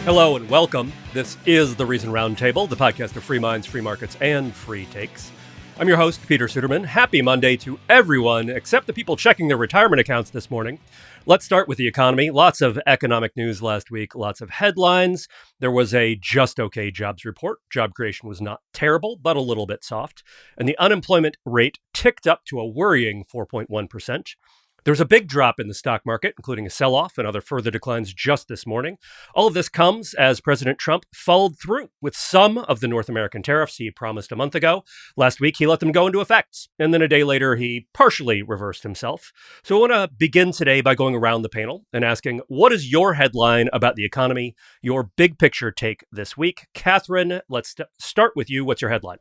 Hello and welcome. This is the Reason Roundtable, the podcast of free minds, free markets, and free takes. I'm your host, Peter Suderman. Happy Monday to everyone except the people checking their retirement accounts this morning. Let's start with the economy. Lots of economic news last week, lots of headlines. There was a just okay jobs report. Job creation was not terrible, but a little bit soft. And the unemployment rate ticked up to a worrying 4.1%. There was a big drop in the stock market, including a sell-off and other further declines just this morning. All of this comes as President Trump followed through with some of the North American tariffs he promised a month ago. Last week, he let them go into effect, and then a day later, he partially reversed himself. So I want to begin today by going around the panel and asking, what is your headline about the economy, your big picture take this week? Katherine, let's start with you. What's your headline?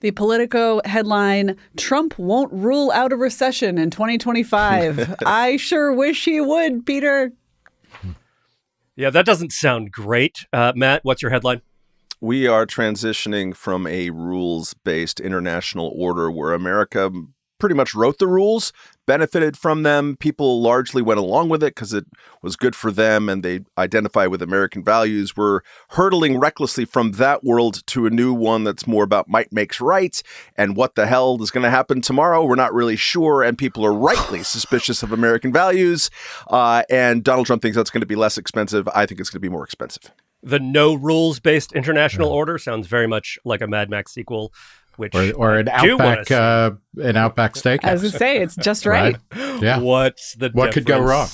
The Politico headline, Trump won't rule out a recession in 2025. I sure wish he would, Peter. Yeah, that doesn't sound great. Matt, what's your headline? We are transitioning from a rules-based international order where America pretty much wrote the rules, benefited from them. People largely went along with it because it was good for them and they identify with American values. We're hurtling recklessly from that world to a new one that's more about might makes right. And what the hell is going to happen tomorrow? We're not really sure. And people are rightly suspicious of American values. And Donald Trump thinks that's going to be less expensive. I think it's going to be more expensive. The no rules-based international order sounds very much like a Mad Max sequel. Or an Outback steakhouse. As I say, it's just right. Yeah. What's the What difference? Could go wrong?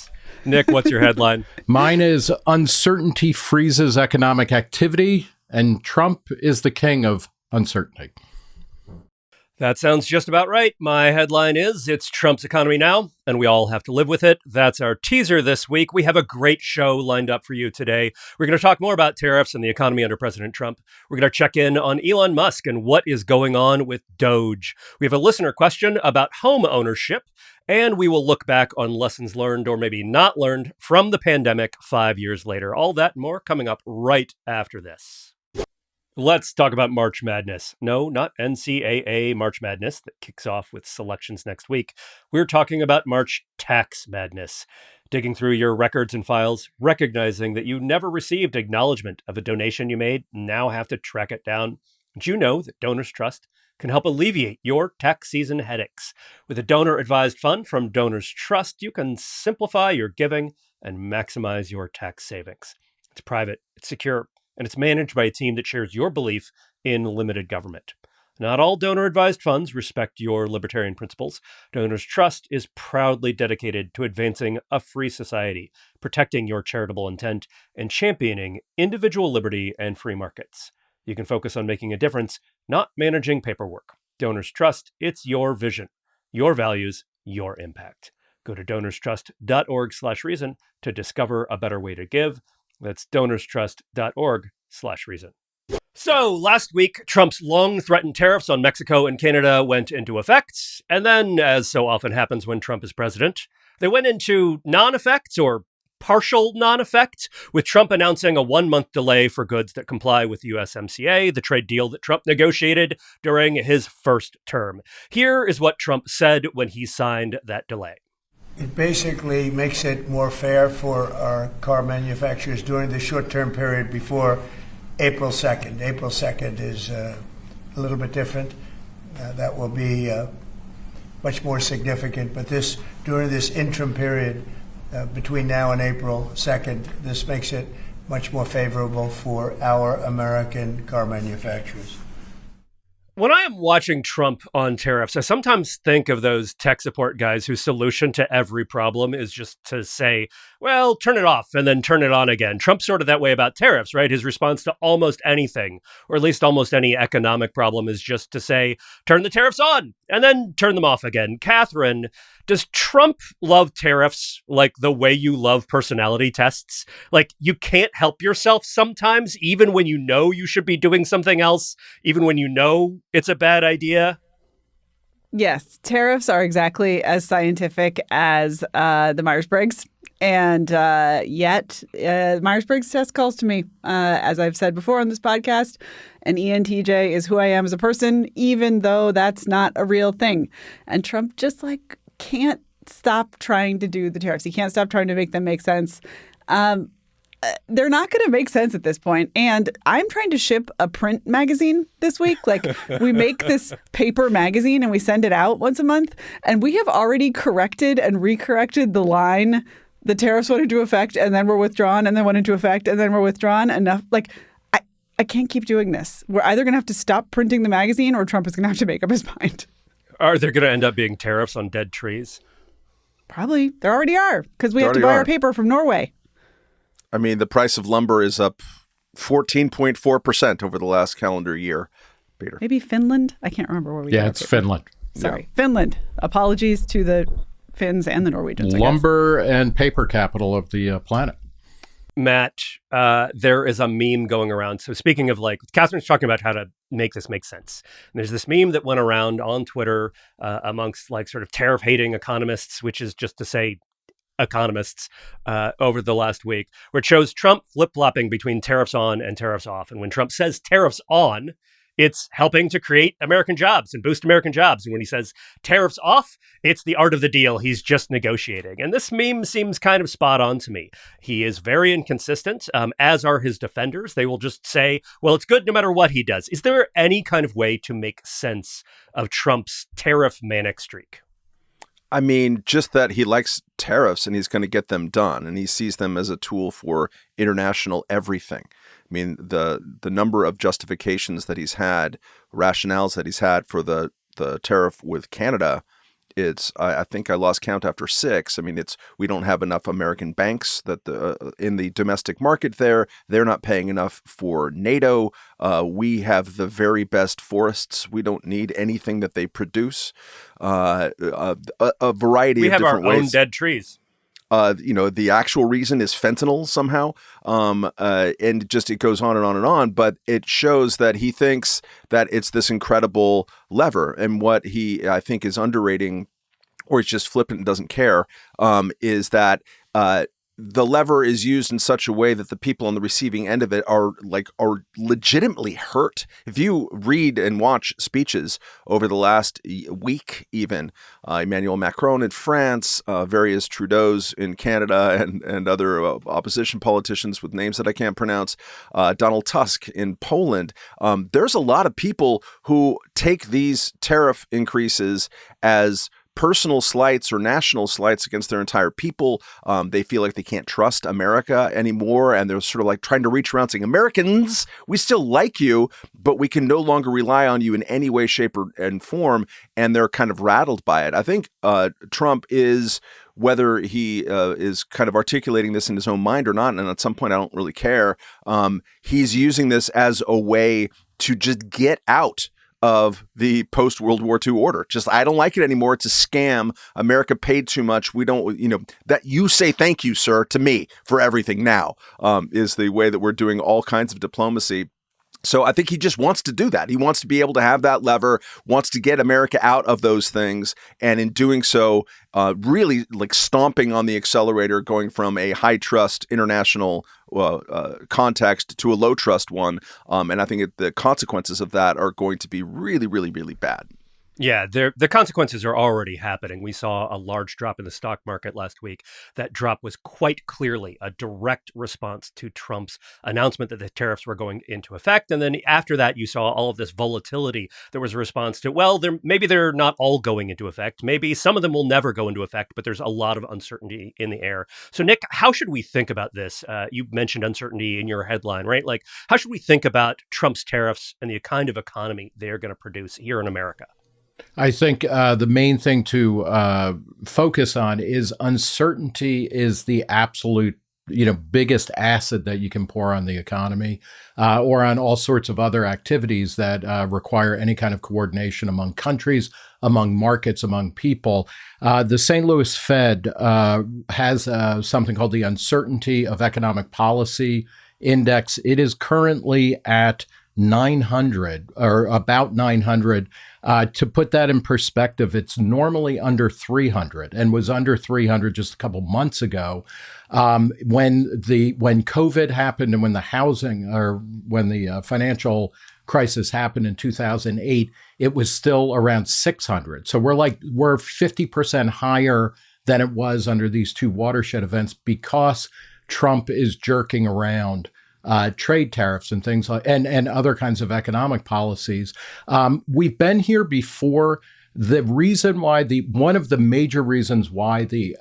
Nick, what's your headline? Mine is uncertainty freezes economic activity, and Trump is the king of uncertainty. That sounds just about right. My headline is, it's Trump's economy now, and we all have to live with it. That's our teaser this week. We have a great show lined up for you today. We're going to talk more about tariffs and the economy under President Trump. We're going to check in on Elon Musk and what is going on with DOGE. We have a listener question about home ownership, and we will look back on lessons learned or maybe not learned from the pandemic 5 years later. All that and more coming up right after this. Let's talk about March Madness. No, not NCAA March Madness that kicks off with selections next week. We're talking about March Tax Madness. Digging through your records and files, recognizing that you never received acknowledgement of a donation you made, now have to track it down. Did you know that Donors Trust can help alleviate your tax season headaches? With a donor-advised fund from Donors Trust, you can simplify your giving and maximize your tax savings. It's private, it's secure, and it's managed by a team that shares your belief in limited government. Not all donor-advised funds respect your libertarian principles. Donors Trust is proudly dedicated to advancing a free society, protecting your charitable intent, and championing individual liberty and free markets. You can focus on making a difference, not managing paperwork. Donors Trust, it's your vision, your values, your impact. Go to donorstrust.org/reason to discover a better way to give. That's donorstrust.org/reason. So last week, Trump's long-threatened tariffs on Mexico and Canada went into effect. And then, as so often happens when Trump is president, they went into non-effect or partial non-effect, with Trump announcing a 1-month delay for goods that comply with USMCA, the trade deal that Trump negotiated during his first term. Here is what Trump said when he signed that delay. It basically makes it more fair for our car manufacturers during the short-term period before April 2nd. April 2nd is a little bit different. That will be much more significant. But during this interim period between now and April 2nd, this makes it much more favorable for our American car manufacturers. When I am watching Trump on tariffs, I sometimes think of those tech support guys whose solution to every problem is just to say, well, turn it off and then turn it on again. Trump's sort of that way about tariffs, right? His response to almost anything, or at least almost any economic problem, is just to say, turn the tariffs on and then turn them off again. Katherine, does Trump love tariffs like the way you love personality tests? Like, you can't help yourself sometimes, even when you know you should be doing something else, even when you know it's a bad idea? Yes, tariffs are exactly as scientific as the Myers-Briggs. And yet, Myers-Briggs test calls to me, as I've said before on this podcast, an ENTJ is who I am as a person, even though that's not a real thing. And Trump just can't stop trying to do the tariffs. He can't stop trying to make them make sense. they're not going to make sense at this point. And I'm trying to ship a print magazine this week. Like, we make this paper magazine and we send it out once a month. And we have already corrected and recorrected the line. The tariffs went into effect and then were withdrawn and then went into effect and then were withdrawn. Enough. Like, I can't keep doing this. We're either going to have to stop printing the magazine or Trump is going to have to make up his mind. Are there going to end up being tariffs on dead trees? Probably. There already are, because we have to buy our paper from Norway. I mean, the price of lumber is up 14.4% over the last calendar year, Peter. Maybe Finland? I can't remember where we Yeah, it's Finland. Sorry. Yeah. Finland. Apologies to the Finns and the Norwegians. Lumber and paper capital of the planet. Matt, there is a meme going around. So speaking of, like, Katherine's talking about how to make this make sense. And there's this meme that went around on Twitter amongst, like, sort of tariff-hating economists, which is just to say economists, over the last week, where it shows Trump flip-flopping between tariffs on and tariffs off. And when Trump says tariffs on, it's helping to create American jobs and boost American jobs. And when he says tariffs off, it's the art of the deal. He's just negotiating. And this meme seems kind of spot on to me. He is very inconsistent, as are his defenders. They will just say, well, it's good no matter what he does. Is there any kind of way to make sense of Trump's tariff manic streak? I mean, just that he likes tariffs and he's going to get them done. And he sees them as a tool for international everything. I mean, the number of justifications that he's had, rationales that he's had for the tariff with Canada, I think I lost count after 6. I mean, we don't have enough American banks that in the domestic market there. They're not paying enough for NATO. We have the very best forests. We don't need anything that they produce. A variety of different ways. We have our own dead trees. The actual reason is fentanyl somehow. And just it goes on and on and on. But it shows that he thinks that it's this incredible lever. And what he, I think, is underrating, or he's just flippant and doesn't care, is that the lever is used in such a way that the people on the receiving end of it are legitimately hurt. If you read and watch speeches over the last week, even Emmanuel Macron in France, various Trudeaus in Canada, and other opposition politicians with names that I can't pronounce, Donald Tusk in Poland, there's a lot of people who take these tariff increases as personal slights or national slights against their entire people. They feel like they can't trust America anymore. And they're sort of like trying to reach around saying, Americans, we still like you, but we can no longer rely on you in any way, shape, and form. And they're kind of rattled by it. I think Trump is, whether he is kind of articulating this in his own mind or not, and at some point I don't really care, he's using this as a way to just get out of the post-World War II order. Just, I don't like it anymore. It's a scam. America paid too much. We don't, that you say thank you, sir, to me for everything now, is the way that we're doing all kinds of diplomacy. So I think he just wants to do that. He wants to be able to have that lever, wants to get America out of those things. And in doing so, really like stomping on the accelerator, going from a high trust international context to a low trust one. And I think the consequences of that are going to be really, really, really bad. Yeah, the consequences are already happening. We saw a large drop in the stock market last week. That drop was quite clearly a direct response to Trump's announcement that the tariffs were going into effect. And then after that, you saw all of this volatility. There was a response to, well, maybe they're not all going into effect. Maybe some of them will never go into effect, but there's a lot of uncertainty in the air. So, Nick, how should we think about this? You mentioned uncertainty in your headline, right? Like, how should we think about Trump's tariffs and the kind of economy they're going to produce here in America? I think the main thing to focus on is uncertainty is the absolute, biggest acid that you can pour on the economy or on all sorts of other activities that require any kind of coordination among countries, among markets, among people. The St. Louis Fed has something called the Uncertainty of Economic Policy Index. It is currently at 900 or about 900. To put that in perspective, it's normally under 300 and was under 300 just a couple months ago. When COVID happened and when the financial crisis happened in 2008, it was still around 600. So we're 50% higher than it was under these two watershed events because Trump is jerking around trade tariffs and things like and other kinds of economic policies. We've been here before. The reason why one of the major reasons why the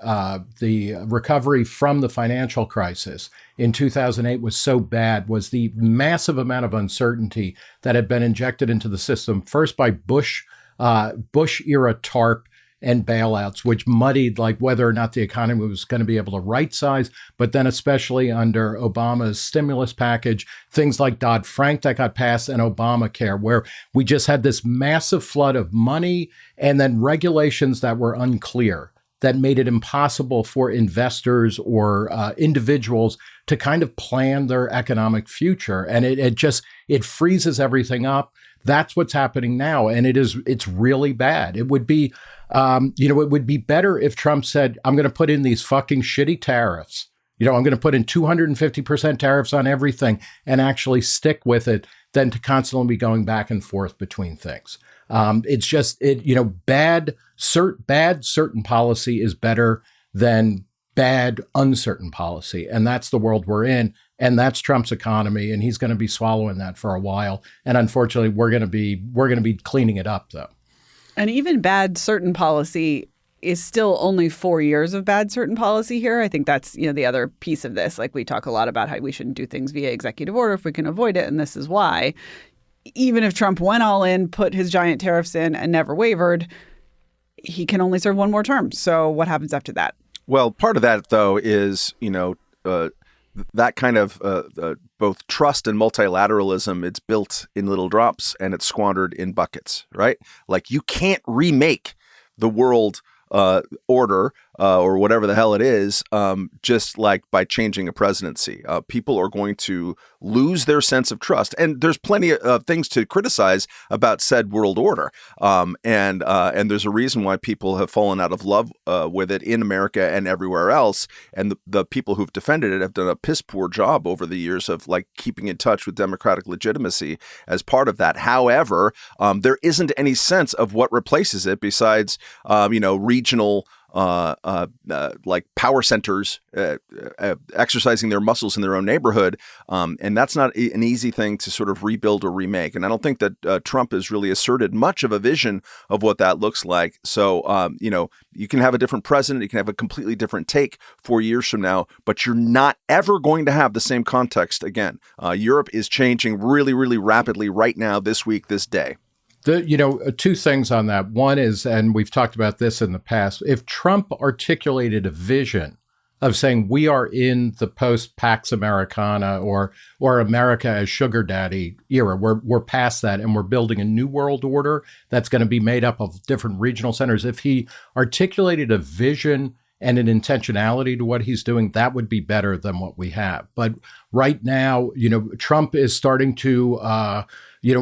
recovery from the financial crisis in 2008 was so bad was the massive amount of uncertainty that had been injected into the system, first by Bush era TARP and bailouts, which muddied like whether or not the economy was going to be able to right size. But then especially under Obama's stimulus package, things like Dodd-Frank that got passed and Obamacare, where we just had this massive flood of money and then regulations that were unclear that made it impossible for investors or individuals to kind of plan their economic future. And it freezes everything up. That's what's happening now. And it's really bad. It would be, it would be better if Trump said, I'm going to put in these fucking shitty tariffs. I'm going to put in 250% tariffs on everything and actually stick with it than to constantly be going back and forth between things. It's just, bad certain policy is better than bad uncertain policy. And that's the world we're in. And that's Trump's economy. And he's going to be swallowing that for a while. And unfortunately, we're going to be cleaning it up, though. And even bad certain policy is still only 4 years of bad certain policy here. I think that's, the other piece of this. Like we talk a lot about how we shouldn't do things via executive order if we can avoid it. And this is why. Even if Trump went all in, put his giant tariffs in and never wavered, he can only serve one more term. So what happens after that? Well, part of that, though, is, that kind of both trust and multilateralism, it's built in little drops and it's squandered in buckets, right? Like you can't remake the world order or whatever the hell it is, just like by changing a presidency. People are going to lose their sense of trust. And there's plenty of things to criticize about said world order. And there's a reason why people have fallen out of love with it in America and everywhere else. And the people who've defended it have done a piss poor job over the years of like keeping in touch with democratic legitimacy as part of that. However, there isn't any sense of what replaces it besides, regional like power centers exercising their muscles in their own neighborhood. And that's not an easy thing to sort of rebuild or remake. And I don't think that Trump has really asserted much of a vision of what that looks like. So, you can have a different president, you can have a completely different take 4 years from now, but you're not ever going to have the same context again. Europe is changing really, really rapidly right now, this week, this day. Two things on that. One is, and we've talked about this in the past, if Trump articulated a vision of saying we are in the post-Pax Americana or America as sugar daddy era, we're past that and we're building a new world order that's going to be made up of different regional centers. If he articulated a vision and an intentionality to what he's doing, that would be better than what we have. But right now, Trump is starting to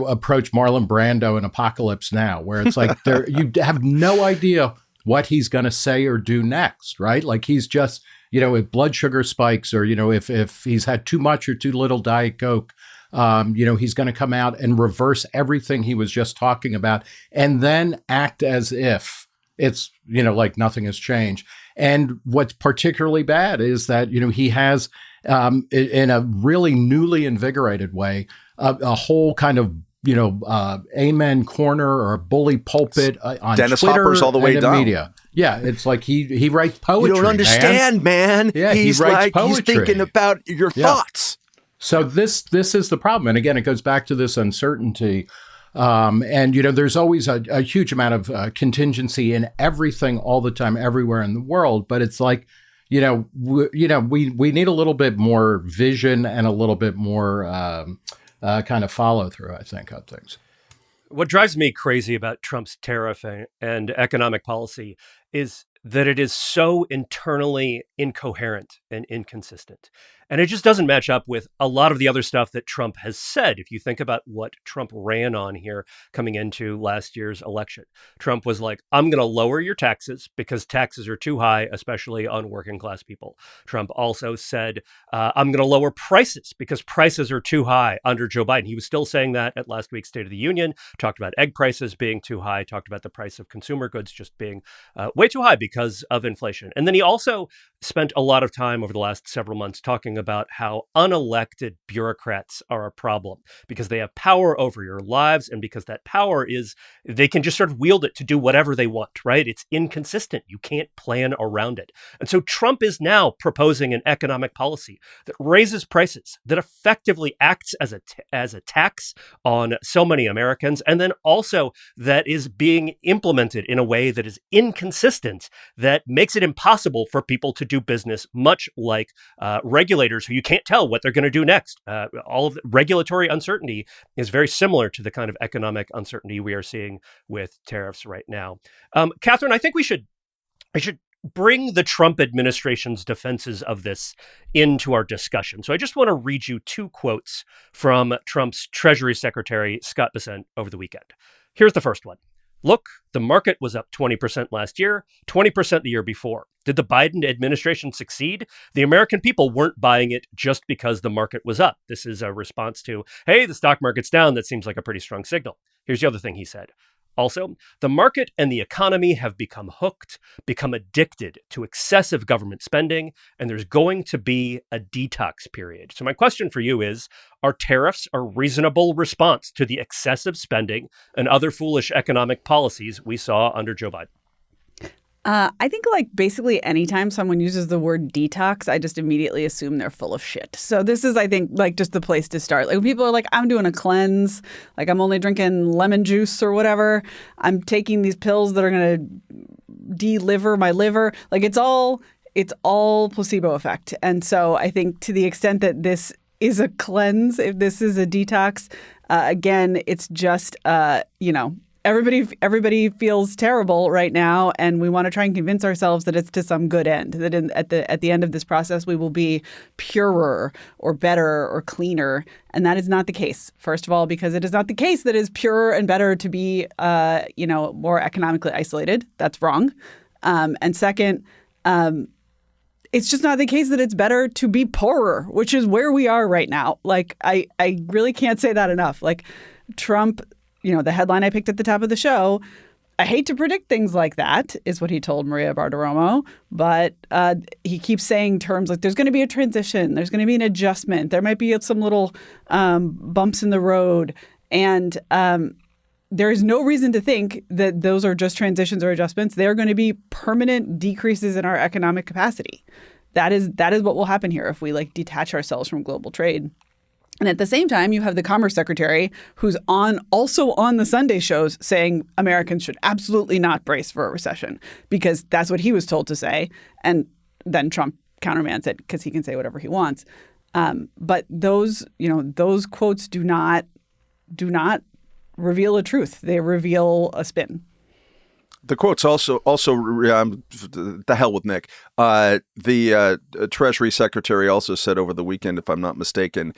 approach Marlon Brando in Apocalypse Now, where it's like you have no idea what he's going to say or do next, right? Like he's just, if blood sugar spikes or, if he's had too much or too little Diet Coke, he's going to come out and reverse everything he was just talking about and then act as if it's, like nothing has changed. And what's particularly bad is that, he has, in a really newly invigorated way, a whole kind of, amen corner or bully pulpit on Dennis Twitter Hopper's all the way and down. Media. Yeah, it's like he writes poetry. You don't understand, man. Yeah, he's he writes like poetry. He's thinking about your thoughts. So this is the problem. And again, it goes back to this uncertainty. And there's always a huge amount of contingency in everything all the time, everywhere in the world. But it's like, we need a little bit more vision and a little bit more kind of follow through, I think, on things. What drives me crazy about Trump's tariff and economic policy is that it is so internally incoherent and inconsistent. And it just doesn't match up with a lot of the other stuff that Trump has said. If you think about what Trump ran on here coming into last year's election, Trump was like, I'm going to lower your taxes because taxes are too high, especially on working class people. Trump also said, I'm going to lower prices because prices are too high under Joe Biden. He was still saying that at last week's State of the Union, talked about egg prices being too high, talked about the price of consumer goods just being way too high because of inflation. And then he also spent a lot of time over the last several months talking about how unelected bureaucrats are a problem because they have power over your lives, and because that power is, they can just sort of wield it to do whatever they want, right? It's inconsistent. You can't plan around it. And so Trump is now proposing an economic policy that raises prices, that effectively acts as a tax on so many Americans, and then also that is being implemented in a way that is inconsistent, that makes it impossible for people to do business, much like regulators who you can't tell what they're going to do next. All of the regulatory uncertainty is very similar to the kind of economic uncertainty we are seeing with tariffs right now. Katherine, I think I should bring the Trump administration's defenses of this into our discussion. So I just want to read you two quotes from Trump's Treasury Secretary, Scott Bessent, over the weekend. Here's the first one. Look, the market was up 20% last year, 20% the year before. Did the Biden administration succeed? The American people weren't buying it just because the market was up. This is a response to, hey, the stock market's down. That seems like a pretty strong signal. Here's the other thing he said. Also, the market and the economy have become hooked, become addicted to excessive government spending, and there's going to be a detox period. So my question for you is, are tariffs a reasonable response to the excessive spending and other foolish economic policies we saw under Joe Biden? I think basically anytime someone uses the word detox, I just immediately assume they're full of shit. So this is, I think, just the place to start. When people are like, I'm doing a cleanse, I'm only drinking lemon juice or whatever. I'm taking these pills that are going to deliver my liver. It's all placebo effect. And so I think to the extent that this is a cleanse, if this is a detox, again, it's just, Everybody feels terrible right now, and we want to try and convince ourselves that it's to some good end. That at the end of this process, we will be purer or better or cleaner, and that is not the case. First of all, because it is not the case that it's purer and better to be, more economically isolated. That's wrong. And second, it's just not the case that it's better to be poorer, which is where we are right now. I really can't say that enough. Trump. The headline I picked at the top of the show, I hate to predict things like that, is what he told Maria Bartiromo. But he keeps saying terms like there's going to be a transition, there's going to be an adjustment, there might be some little bumps in the road. And there is no reason to think that those are just transitions or adjustments. They're going to be permanent decreases in our economic capacity. That is what will happen here if we detach ourselves from global trade. And at the same time, you have the Commerce Secretary who's also on the Sunday shows saying Americans should absolutely not brace for a recession because that's what he was told to say. And then Trump countermands it because he can say whatever he wants. But those quotes do not reveal a truth. They reveal a spin. The quotes also the hell with Nick. The Treasury Secretary also said over the weekend, if I'm not mistaken,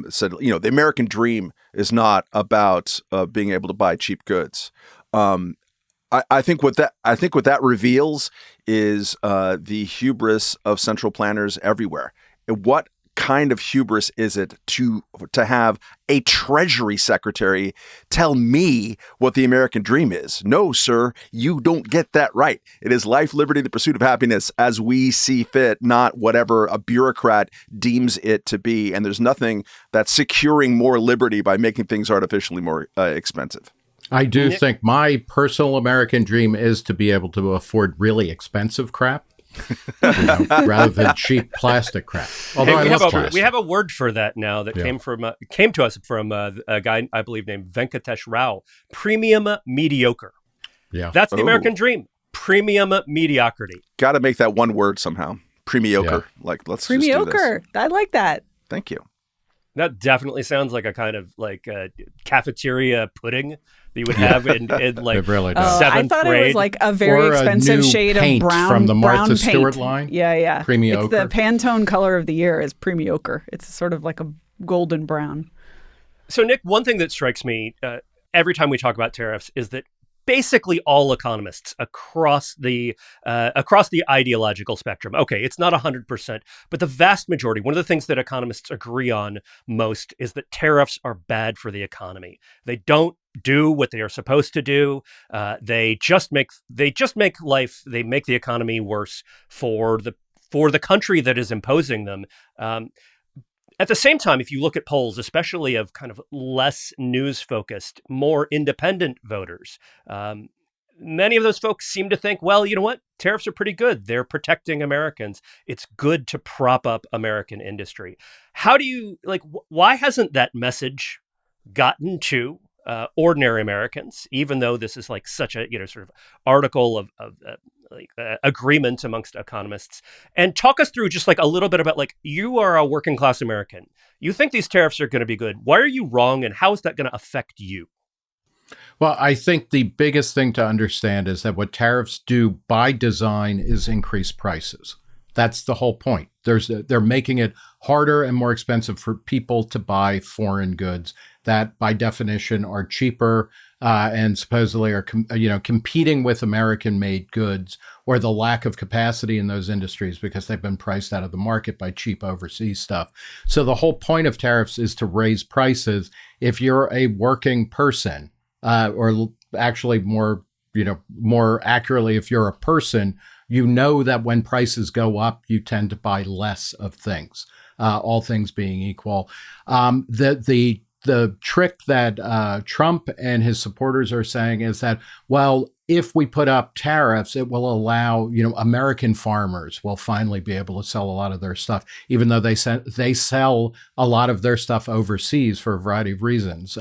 said, the American dream is not about being able to buy cheap goods. I think what that reveals is the hubris of central planners everywhere. What kind of hubris is it to have a Treasury Secretary tell me what the American dream is? No, sir, you don't get that right. It is life, liberty, the pursuit of happiness as we see fit, not whatever a bureaucrat deems it to be. And there's nothing that's securing more liberty by making things artificially more expensive. I do think my personal American dream is to be able to afford really expensive crap. Rather than cheap plastic crap. Although we have a word for that now that came to us from a guy I believe named Venkatesh Rao. Premium mediocre. Yeah, that's the American dream. Premium mediocrity. Got to make that one word somehow. Premiocre. Yeah. Let's premiocre. Just do this. I like that. Thank you. That definitely sounds like a kind of cafeteria pudding that you would have in really does. 7th I thought grade. It was a very expensive shade of brown from the Martha brown Stewart paint. line. Yeah. Premiocre. It's the Pantone color of the year is premiocre. It's sort of like a golden brown. So Nick, one thing that strikes me every time we talk about tariffs is that basically all economists across the ideological spectrum. Okay, it's not 100%, but the vast majority, one of the things that economists agree on most is that tariffs are bad for the economy. They don't do what they are supposed to do. They make the economy worse for the for the country that is imposing them. At the same time, if you look at polls, especially of kind of less news-focused, more independent voters, many of those folks seem to think, well, you know what? Tariffs are pretty good. They're protecting Americans. It's good to prop up American industry. How do you, why hasn't that message gotten to ordinary Americans, even though this is like such a, sort of article of agreement amongst economists? And talk us through just like a little bit about, like, you are a working class American. You think these tariffs are going to be good. Why are you wrong? And how is that going to affect you? Well, I think the biggest thing to understand is that what tariffs do by design is increase prices. That's the whole point. They're making it harder and more expensive for people to buy foreign goods that, by definition, are cheaper and supposedly are competing with American-made goods, or the lack of capacity in those industries because they've been priced out of the market by cheap overseas stuff. So the whole point of tariffs is to raise prices. If you're a working person, or actually more accurately, if you're a person, you know that when prices go up, you tend to buy less of things, all things being equal. The trick that Trump and his supporters are saying is that, well, if we put up tariffs, it will allow, American farmers will finally be able to sell a lot of their stuff, even though they sell a lot of their stuff overseas for a variety of reasons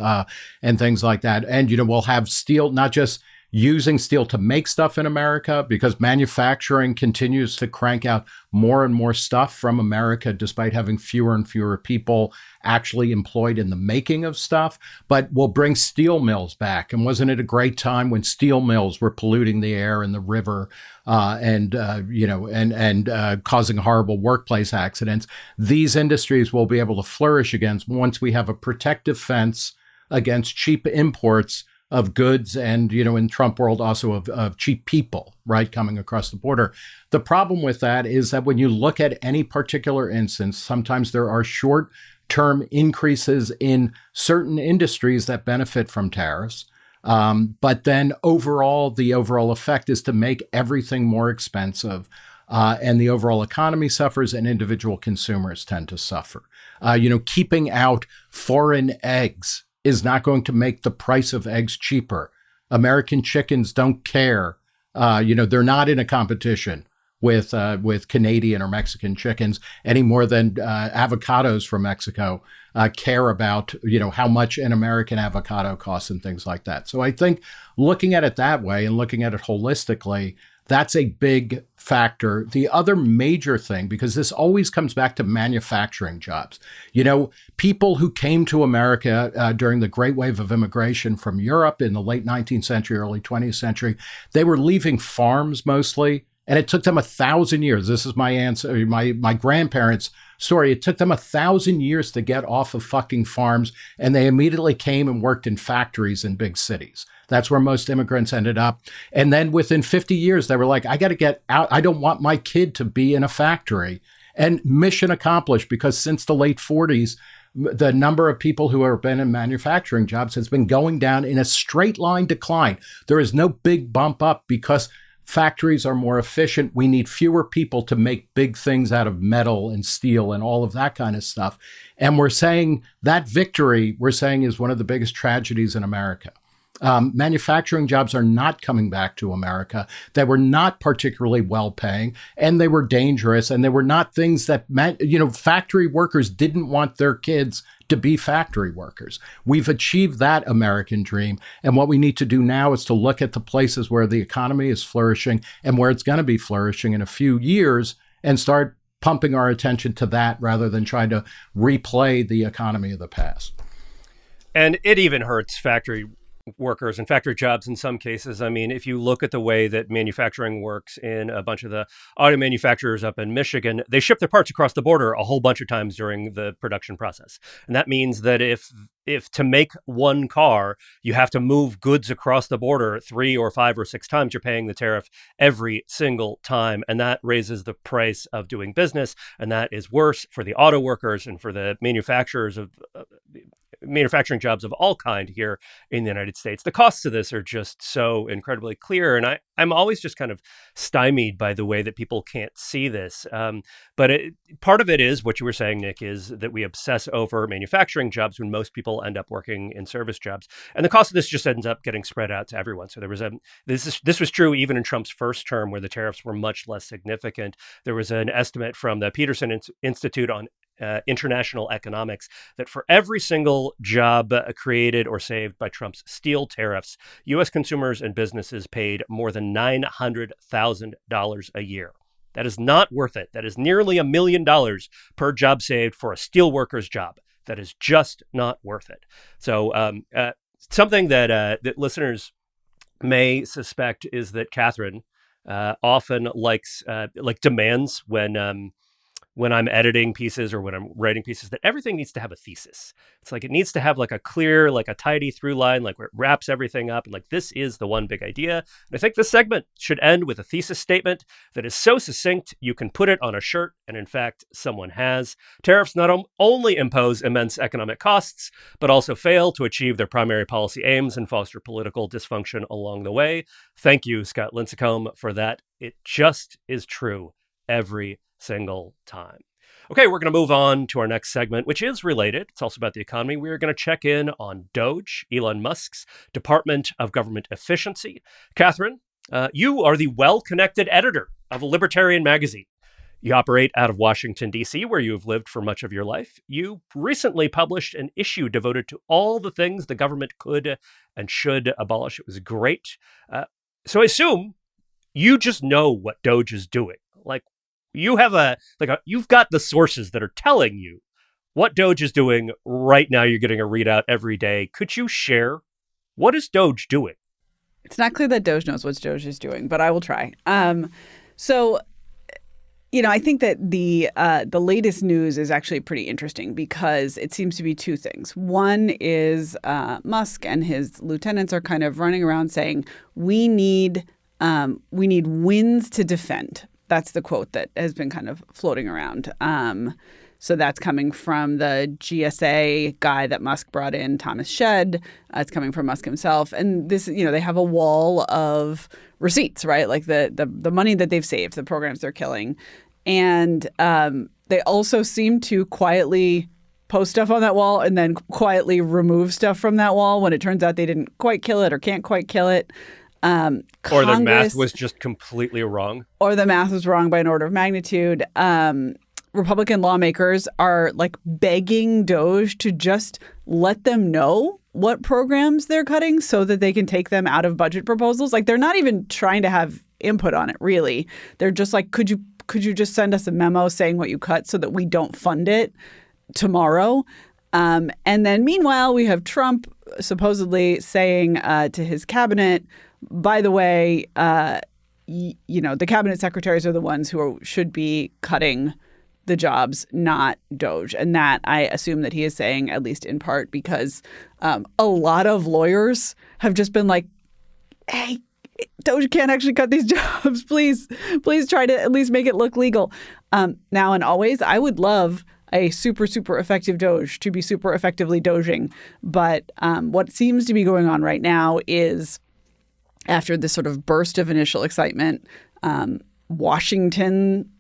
and things like that. And, we'll have steel, not just using steel to make stuff in America, because manufacturing continues to crank out more and more stuff from America, despite having fewer and fewer people actually employed in the making of stuff. But we'll bring steel mills back. And wasn't it a great time when steel mills were polluting the air and the river and causing horrible workplace accidents? These industries will be able to flourish again once we have a protective fence against cheap imports of goods and, in Trump world, also of cheap people, right, coming across the border. The problem with that is that when you look at any particular instance, sometimes there are short-term increases in certain industries that benefit from tariffs. But then the overall effect is to make everything more expensive. And the overall economy suffers and individual consumers tend to suffer. Keeping out foreign eggs is not going to make the price of eggs cheaper. American chickens don't care. They're not in a competition with Canadian or Mexican chickens any more than avocados from Mexico care about, how much an American avocado costs and things like that. So I think looking at it that way and looking at it holistically, that's a big factor. The other major thing, because this always comes back to manufacturing jobs. People who came to America during the great wave of immigration from Europe in the late 19th century, early 20th century, they were leaving farms mostly. And it took them 1,000 years. This is my answer, my grandparents' story. It took them 1,000 years to get off of fucking farms, and they immediately came and worked in factories in big cities. That's where most immigrants ended up. And then within 50 years, they were like, I got to get out. I don't want my kid to be in a factory. And mission accomplished, because since the late 40s, the number of people who have been in manufacturing jobs has been going down in a straight line decline. There is no big bump up because factories are more efficient. We need fewer people to make big things out of metal and steel and all of that kind of stuff. And we're saying that victory, is one of the biggest tragedies in America. Manufacturing jobs are not coming back to America. They were not particularly well-paying, and they were dangerous, and they were not things that factory workers didn't want their kids to be factory workers. We've achieved that American dream, and what we need to do now is to look at the places where the economy is flourishing and where it's going to be flourishing in a few years and start pumping our attention to that rather than trying to replay the economy of the past. And it even hurts factory workers and factory jobs in some cases. I mean, if you look at the way that manufacturing works in a bunch of the auto manufacturers up in Michigan, they ship their parts across the border a whole bunch of times during the production process. And that means that if to make one car, you have to move goods across the border 3 or 5 or 6 times, you're paying the tariff every single time. And that raises the price of doing business. And that is worse for the auto workers and for the manufacturers of manufacturing jobs of all kind here in the United States. The costs of this are just so incredibly clear. And I'm always just kind of stymied by the way that people can't see this. But part of it is what you were saying, Nick, is that we obsess over manufacturing jobs when most people end up working in service jobs. And the cost of this just ends up getting spread out to everyone. So this was true even in Trump's first term, where the tariffs were much less significant. There was an estimate from the Peterson Institute on International Economics that for every single job created or saved by Trump's steel tariffs, U.S. consumers and businesses paid more than $900,000 a year. That is not worth it. That is nearly $1 million per job saved for a steel worker's job. That is just not worth it. So something that listeners may suspect is that Katherine often demands when I'm editing pieces or when I'm writing pieces that everything needs to have a thesis. It's like it needs to have like a clear, like a tidy through line, like where it wraps everything up. And like this is the one big idea. And I think this segment should end with a thesis statement that is so succinct you can put it on a shirt. And in fact, someone has. Tariffs not only impose immense economic costs, but also fail to achieve their primary policy aims and foster political dysfunction along the way. Thank you, Scott Lincecum, for that. It just is true every single time. Okay, we're going to move on to our next segment, which is related. It's also about the economy. We're going to check in on DOGE, Elon Musk's Department of Government Efficiency. Katherine, you are the well-connected editor of a libertarian magazine. You operate out of Washington, D.C., where you have lived for much of your life. You recently published an issue devoted to all the things the government could and should abolish. It was great. So I assume you just know what DOGE is doing. Like, you've got the sources that are telling you what DOGE is doing right now. You're getting a readout every day. Could you share what is DOGE doing? It's not clear that DOGE knows what DOGE is doing, but I will try. I think that the latest news is actually pretty interesting because it seems to be two things. One is Musk and his lieutenants are kind of running around saying we need wins to defend. That's the quote that has been kind of floating around. So that's coming from the GSA guy that Musk brought in, Thomas Shedd. It's coming from Musk himself. And this, they have a wall of receipts, right? Like the money that they've saved, the programs they're killing. And they also seem to quietly post stuff on that wall and then quietly remove stuff from that wall when it turns out they didn't quite kill it or can't quite kill it. Or the math was just completely wrong. Or the math was wrong by an order of magnitude. Republican lawmakers are like begging DOGE to just let them know what programs they're cutting so that they can take them out of budget proposals. Like they're not even trying to have input on it, really. They're just like, could you just send us a memo saying what you cut so that we don't fund it tomorrow? And then meanwhile, we have Trump supposedly saying to his cabinet, by the way, the cabinet secretaries are the ones who should be cutting the jobs, not DOGE. And that I assume that he is saying, at least in part, because a lot of lawyers have just been like, hey, DOGE can't actually cut these jobs. Please try to at least make it look legal. Now and always, I would love a super, super effective DOGE to be super effectively doging. But what seems to be going on right now is after this sort of burst of initial excitement, Washington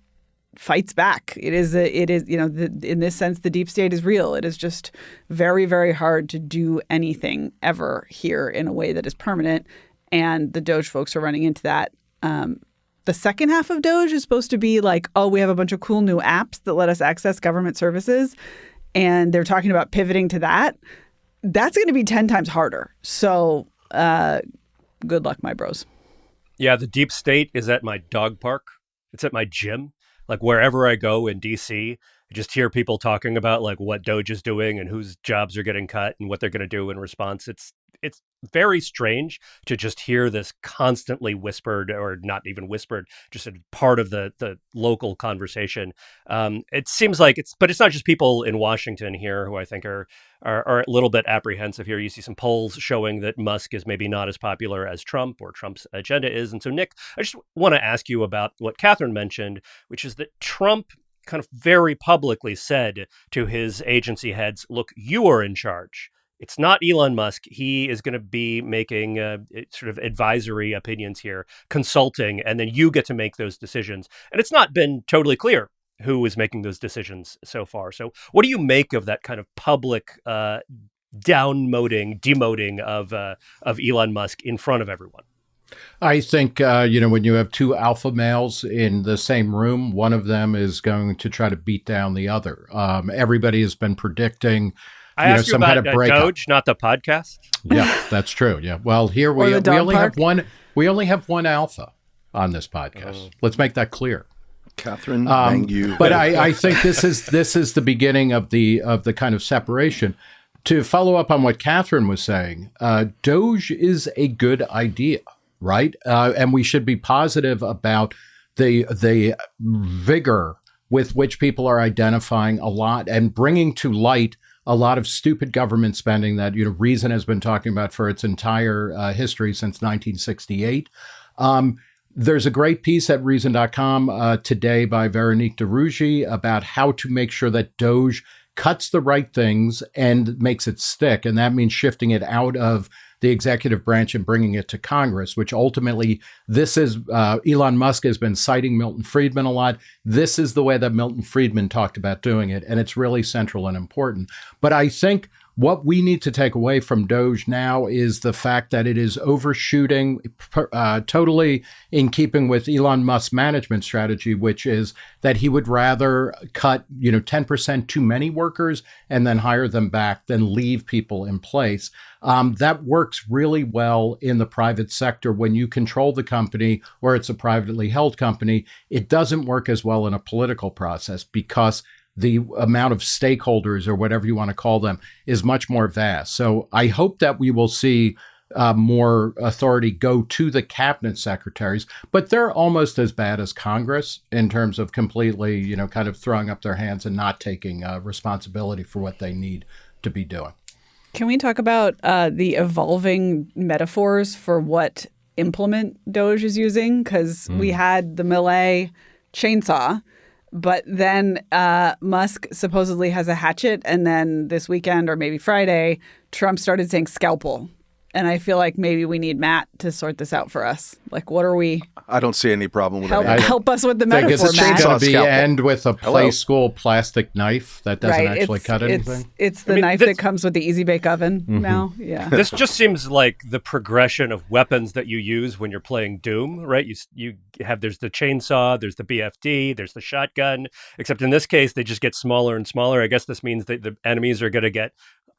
fights back. It is in this sense, the deep state is real. It is just very, very hard to do anything ever here in a way that is permanent. And the DOGE folks are running into that. The second half of DOGE is supposed to be like, oh, we have a bunch of cool new apps that let us access government services. And they're talking about pivoting to that. That's going to be 10 times harder. So good luck, my bros. Yeah, the deep state is at my dog park. It's at my gym. Like wherever I go in DC, I just hear people talking about like what DOGE is doing and whose jobs are getting cut and what they're going to do in response. It's very strange to just hear this constantly whispered, or not even whispered, just a part of the local conversation. It seems like but it's not just people in Washington here who I think are a little bit apprehensive here. You see some polls showing that Musk is maybe not as popular as Trump, or Trump's agenda is. And so, Nick, I just want to ask you about what Katherine mentioned, which is that Trump kind of very publicly said to his agency heads, look, you are in charge. It's not Elon Musk. He is going to be making sort of advisory opinions here, consulting, and then you get to make those decisions. And it's not been totally clear who is making those decisions so far. So what do you make of that kind of public demoting of Elon Musk in front of everyone? I think, when you have two alpha males in the same room, one of them is going to try to beat down the other. Everybody has been predicting I asked you some about kind of breakup. DOGE, not the podcast. Yeah, that's true. Yeah. Well, here we only have one. We only have one alpha on this podcast. Let's make that clear. Katherine Mangu. But I think this is the beginning of the kind of separation. To follow up on what Katherine was saying, DOGE is a good idea, right? And we should be positive about the vigor with which people are identifying a lot and bringing to light a lot of stupid government spending that Reason has been talking about for its entire history since 1968. There's a great piece at Reason.com today by Veronique de Rugy about how to make sure that DOGE cuts the right things and makes it stick. And that means shifting it out of the executive branch and bringing it to Congress, which ultimately this is Elon Musk has been citing Milton Friedman a lot. This is the way that Milton Friedman talked about doing it. And it's really central and important. But I think what we need to take away from DOGE now is the fact that it is overshooting totally in keeping with Elon Musk's management strategy, which is that he would rather cut 10% too many workers and then hire them back than leave people in place. That works really well in the private sector when you control the company or it's a privately held company. It doesn't work as well in a political process because the amount of stakeholders or whatever you want to call them is much more vast. So I hope that we will see more authority go to the cabinet secretaries, but they're almost as bad as Congress in terms of completely, kind of throwing up their hands and not taking responsibility for what they need to be doing. Can we talk about the evolving metaphors for what implement DOGE is using? Because we had the Millet chainsaw, but then Musk supposedly has a hatchet. And then this weekend or maybe Friday, Trump started saying scalpel. And I feel like maybe we need Matt to sort this out for us. Like, what are we? I don't see any problem with help us with the metaphor, Matt. It's going to be end with a play school plastic knife that doesn't actually cut anything. It's the knife that comes with the Easy Bake Oven now. Yeah. This just seems like the progression of weapons that you use when you're playing Doom, right? There's the chainsaw, there's the BFD, there's the shotgun. Except in this case, they just get smaller and smaller. I guess this means that the enemies are going to get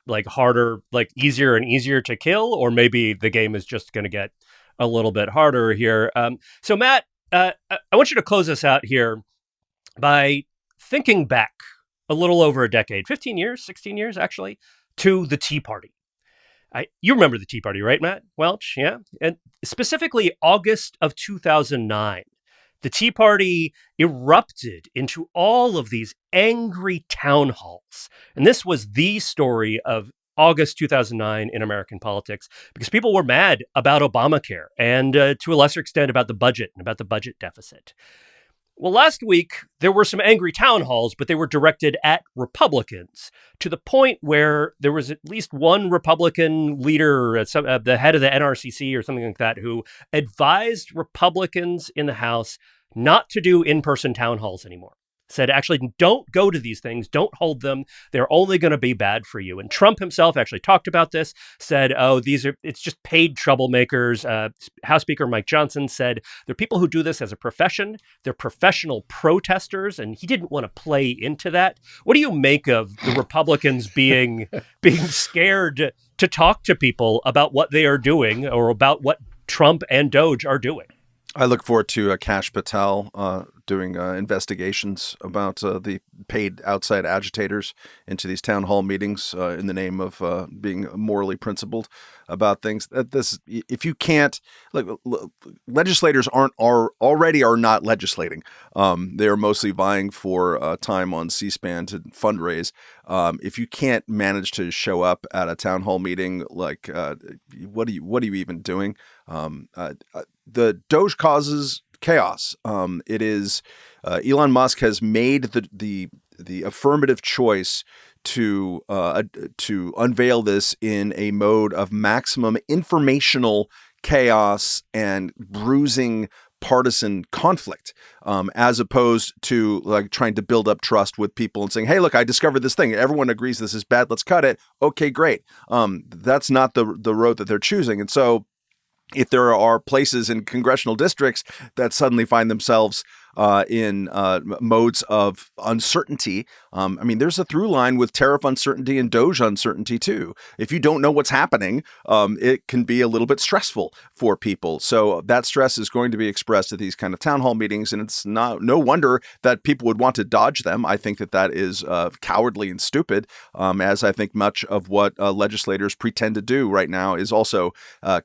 like harder, like easier and easier to kill, or maybe the game is just going to get a little bit harder here. So Matt, I want you to close us out here by thinking back a little over a decade, 15 years, 16 years actually, to the Tea Party. You remember the Tea Party, right, Matt Welch? Yeah. And specifically August of 2009. The Tea Party erupted into all of these angry town halls. And this was the story of August 2009 in American politics because people were mad about Obamacare and to a lesser extent about the budget and about the budget deficit. Well, last week, there were some angry town halls, but they were directed at Republicans to the point where there was at least one Republican leader, the head of the NRCC or something like that, who advised Republicans in the House not to do in-person town halls anymore. Said, actually, don't go to these things. Don't hold them. They're only going to be bad for you. And Trump himself actually talked about this, said, it's just paid troublemakers. House Speaker Mike Johnson said, they're people who do this as a profession. They're professional protesters. And he didn't want to play into that. What do you make of the Republicans being scared to talk to people about what they are doing or about what Trump and DOGE are doing? I look forward to Kash Patel doing investigations about the paid outside agitators into these town hall meetings in the name of being morally principled about things. If you can't, legislators are not legislating. They are mostly vying for time on C-SPAN to fundraise. If you can't manage to show up at a town hall meeting, what are you even doing? The DOGE causes chaos. It is Elon Musk has made the affirmative choice to unveil this in a mode of maximum informational chaos and bruising partisan conflict, as opposed to like trying to build up trust with people and saying, hey, look, I discovered this thing. Everyone agrees this is bad. Let's cut it. Okay, great. That's not the road that they're choosing. And so if there are places in congressional districts that suddenly find themselves in modes of uncertainty. I mean, there's a through line with tariff uncertainty and DOGE uncertainty, too. If you don't know what's happening, it can be a little bit stressful for people. So that stress is going to be expressed at these kind of town hall meetings. And it's no wonder that people would want to dodge them. I think that is cowardly and stupid, as I think much of what legislators pretend to do right now is also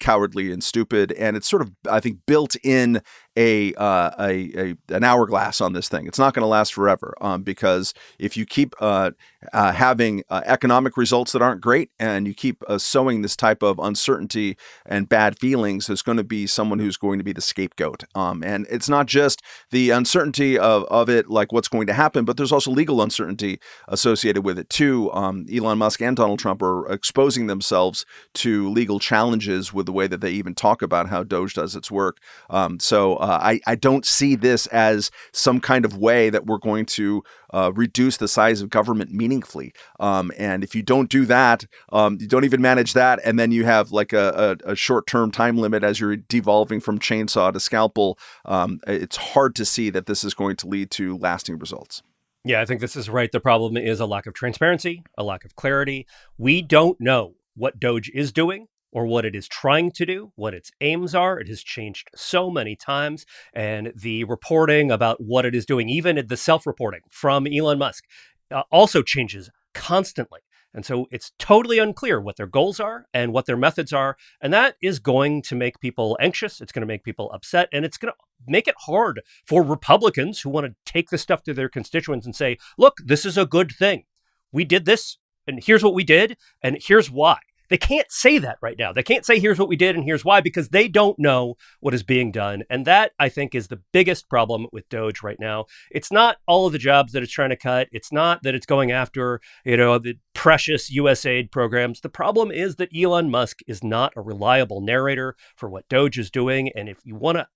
cowardly and stupid. And it's sort of, I think, built in an hourglass on this thing. It's not going to last forever, because if you keep having economic results that aren't great and you keep sowing this type of uncertainty and bad feelings, there's going to be someone who's going to be the scapegoat. And it's not just the uncertainty of it, like what's going to happen, but there's also legal uncertainty associated with it too. Elon Musk and Donald Trump are exposing themselves to legal challenges with the way that they even talk about how DOGE does its work. So I don't see this as some kind of way that we're going to reduce the size of government meaningfully. And if you don't do that, you don't even manage that, and then you have like a short-term time limit as you're devolving from chainsaw to scalpel, it's hard to see that this is going to lead to lasting results. Yeah, I think this is right. The problem is a lack of transparency, a lack of clarity. We don't know what DOGE is doing or what it is trying to do, what its aims are. It has changed so many times. And the reporting about what it is doing, even the self-reporting from Elon Musk, also changes constantly. And so it's totally unclear what their goals are and what their methods are. And that is going to make people anxious. It's going to make people upset. And it's going to make it hard for Republicans who want to take this stuff to their constituents and say, look, this is a good thing. We did this, and here's what we did, and here's why. They can't say that right now. They can't say, here's what we did and here's why, because they don't know what is being done. And that, I think, is the biggest problem with DOGE right now. It's not all of the jobs that it's trying to cut. It's not that it's going after, the precious USAID programs. The problem is that Elon Musk is not a reliable narrator for what DOGE is doing. And if you want to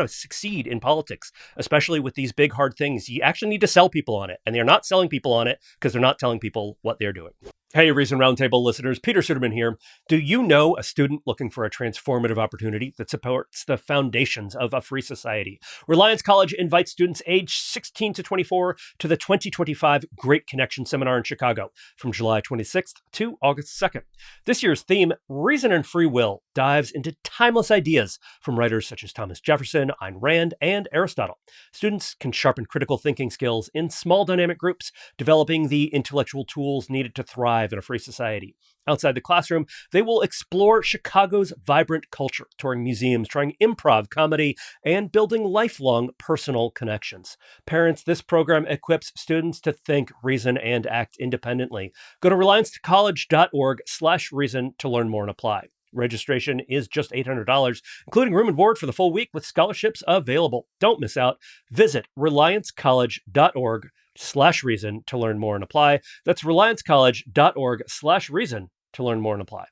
succeed in politics, especially with these big, hard things, you actually need to sell people on it. And they're not selling people on it because they're not telling people what they're doing. Hey, Reason Roundtable listeners, Peter Suderman here. Do you know a student looking for a transformative opportunity that supports the foundations of a free society? Reliance College invites students aged 16 to 24 to the 2025 Great Connection Seminar in Chicago from July 26th to August 2nd. This year's theme, Reason and Free Will, dives into timeless ideas from writers such as Thomas Jefferson, Ayn Rand, and Aristotle. Students can sharpen critical thinking skills in small dynamic groups, developing the intellectual tools needed to thrive in a free society. Outside the classroom, they will explore Chicago's vibrant culture, touring museums, trying improv, comedy, and building lifelong personal connections. Parents, this program equips students to think, reason, and act independently. Go to reliancecollege.org/reason to learn more and apply. Registration is just $800, including room and board for the full week with scholarships available. Don't miss out. Visit reliancecollege.org/reason to learn more and apply. That's reliancecollege.org/reason to learn more and apply.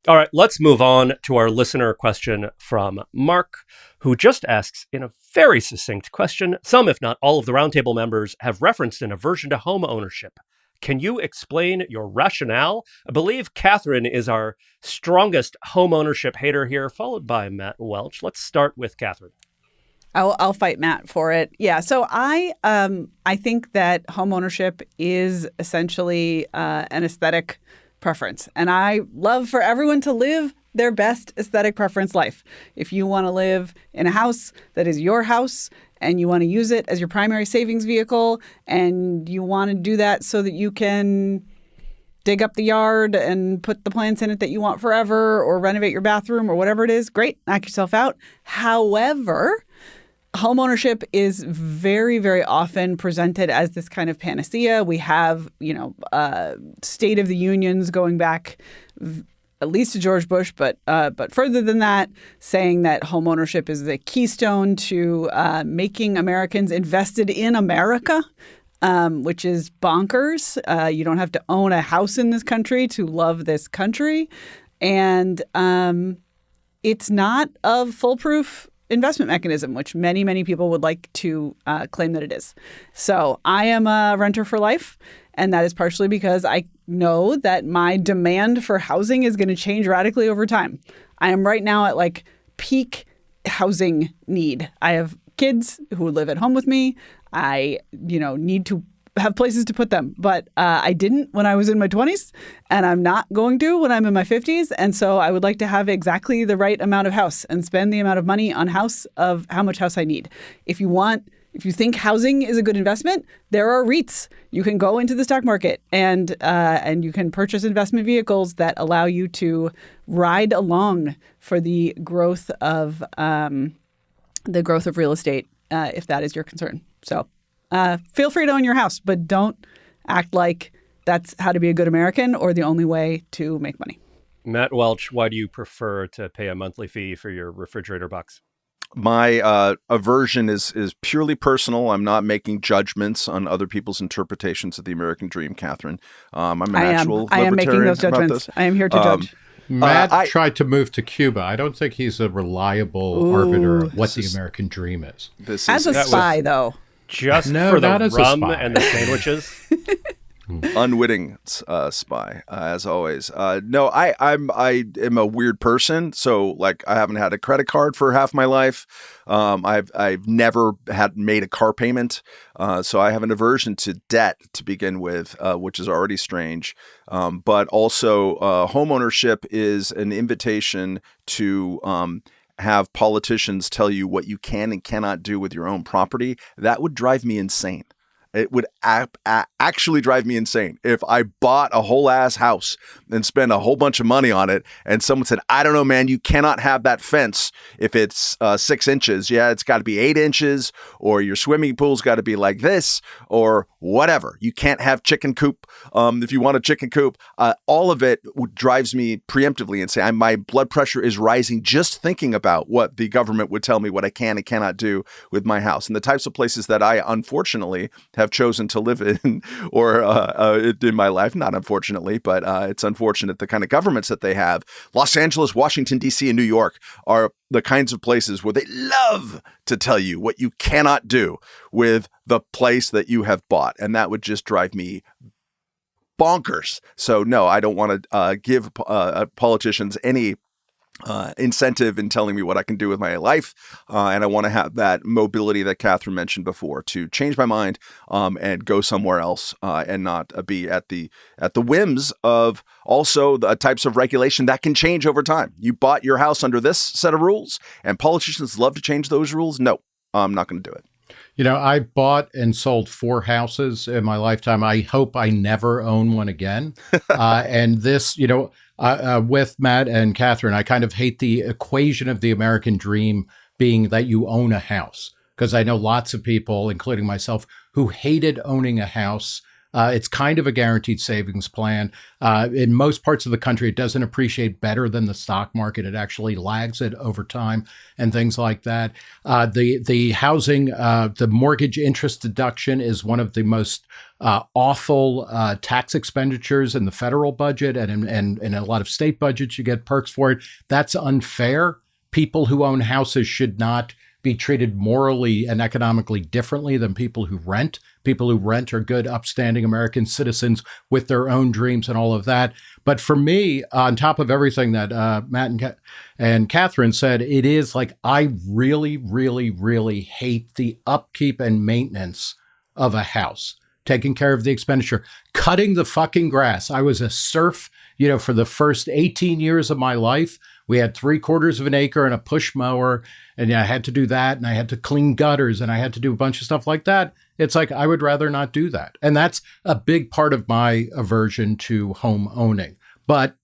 All right, let's move on to our listener question from Mark, who just asks in a very succinct question, some, if not all, of the Roundtable members have referenced an aversion to home ownership. Can you explain your rationale? I believe Katherine is our strongest home ownership hater here, followed by Matt Welch. Let's start with Katherine. I'll fight Matt for it. Yeah. So I think that home ownership is essentially an aesthetic preference, and I love for everyone to live their best aesthetic preference life. If you want to live in a house that is your house and you want to use it as your primary savings vehicle, and you want to do that so that you can dig up the yard and put the plants in it that you want forever, or renovate your bathroom or whatever it is, great, knock yourself out. However, homeownership is very, very often presented as this kind of panacea. We have, State of the Unions going back at least to George Bush, but further than that, saying that homeownership is the keystone to making Americans invested in America. which is bonkers. You don't have to own a house in this country to love this country. And it's not a foolproof investment mechanism, which many, many people would like to claim that it is. So I am a renter for life. And that is partially because I know that my demand for housing is going to change radically over time. I am right now at like peak housing need. I have kids who live at home with me. I, need to have places to put them. But I didn't when I was in my 20s, and I'm not going to when I'm in my 50s. And so I would like to have exactly the right amount of house and spend the amount of money on house of how much house I need. If you think housing is a good investment, there are REITs. You can go into the stock market and you can purchase investment vehicles that allow you to ride along for the growth of real estate, if that is your concern. So feel free to own your house, but don't act like that's how to be a good American or the only way to make money. Matt Welch, why do you prefer to pay a monthly fee for your refrigerator box? My aversion is purely personal. I'm not making judgments on other people's interpretations of the American dream, Katherine. I'm an actual libertarian. I am making those judgments. I am here to judge. Matt tried to move to Cuba. I don't think he's a reliable arbiter of what the American dream is. As a spy, though. Just for the rum and the sandwiches? Unwitting spy, as always. No, I am a weird person. So, like, I haven't had a credit card for half my life. I've never made a car payment. So I have an aversion to debt to begin with, which is already strange. But also, home ownership is an invitation to have politicians tell you what you can and cannot do with your own property. That would drive me insane. It would actually drive me insane if I bought a whole ass house and spent a whole bunch of money on it, and someone said, I don't know, man, you cannot have that fence if it's 6 inches. Yeah, it's got to be 8 inches, or your swimming pool's got to be like this, or whatever. You can't have chicken coop if you want a chicken coop. All of it drives me preemptively insane. My blood pressure is rising just thinking about what the government would tell me what I can and cannot do with my house. And the types of places that I, unfortunately, have chosen to live in or in my life, not unfortunately, but it's unfortunate the kind of governments that they have. Los Angeles, Washington, D.C., and New York are the kinds of places where they love to tell you what you cannot do with the place that you have bought. And that would just drive me bonkers. So no, I don't want to give politicians any incentive in telling me what I can do with my life. And I want to have that mobility that Katherine mentioned before to change my mind and go somewhere else and not be at the whims of also the types of regulation that can change over time. You bought your house under this set of rules and politicians love to change those rules. No, I'm not going to do it. I bought and sold 4 houses in my lifetime. I hope I never own one again. And this, with Matt and Katherine, I kind of hate the equation of the American dream being that you own a house, because I know lots of people, including myself, who hated owning a house. It's kind of a guaranteed savings plan. In most parts of the country, it doesn't appreciate better than the stock market. It actually lags it over time and things like that. The housing, the mortgage interest deduction is one of the most awful tax expenditures in the federal budget, and in a lot of state budgets, you get perks for it. That's unfair. People who own houses should not be treated morally and economically differently than people who rent. People who rent are good, upstanding American citizens with their own dreams and all of that. But for me, on top of everything that Matt and Katherine said, it is like I really, really, really hate the upkeep and maintenance of a house. Taking care of the expenditure, cutting the fucking grass. I was a serf, for the first 18 years of my life. We had 3/4 of an acre and a push mower, and I had to do that, and I had to clean gutters, and I had to do a bunch of stuff like that. It's like, I would rather not do that. And that's a big part of my aversion to home owning. But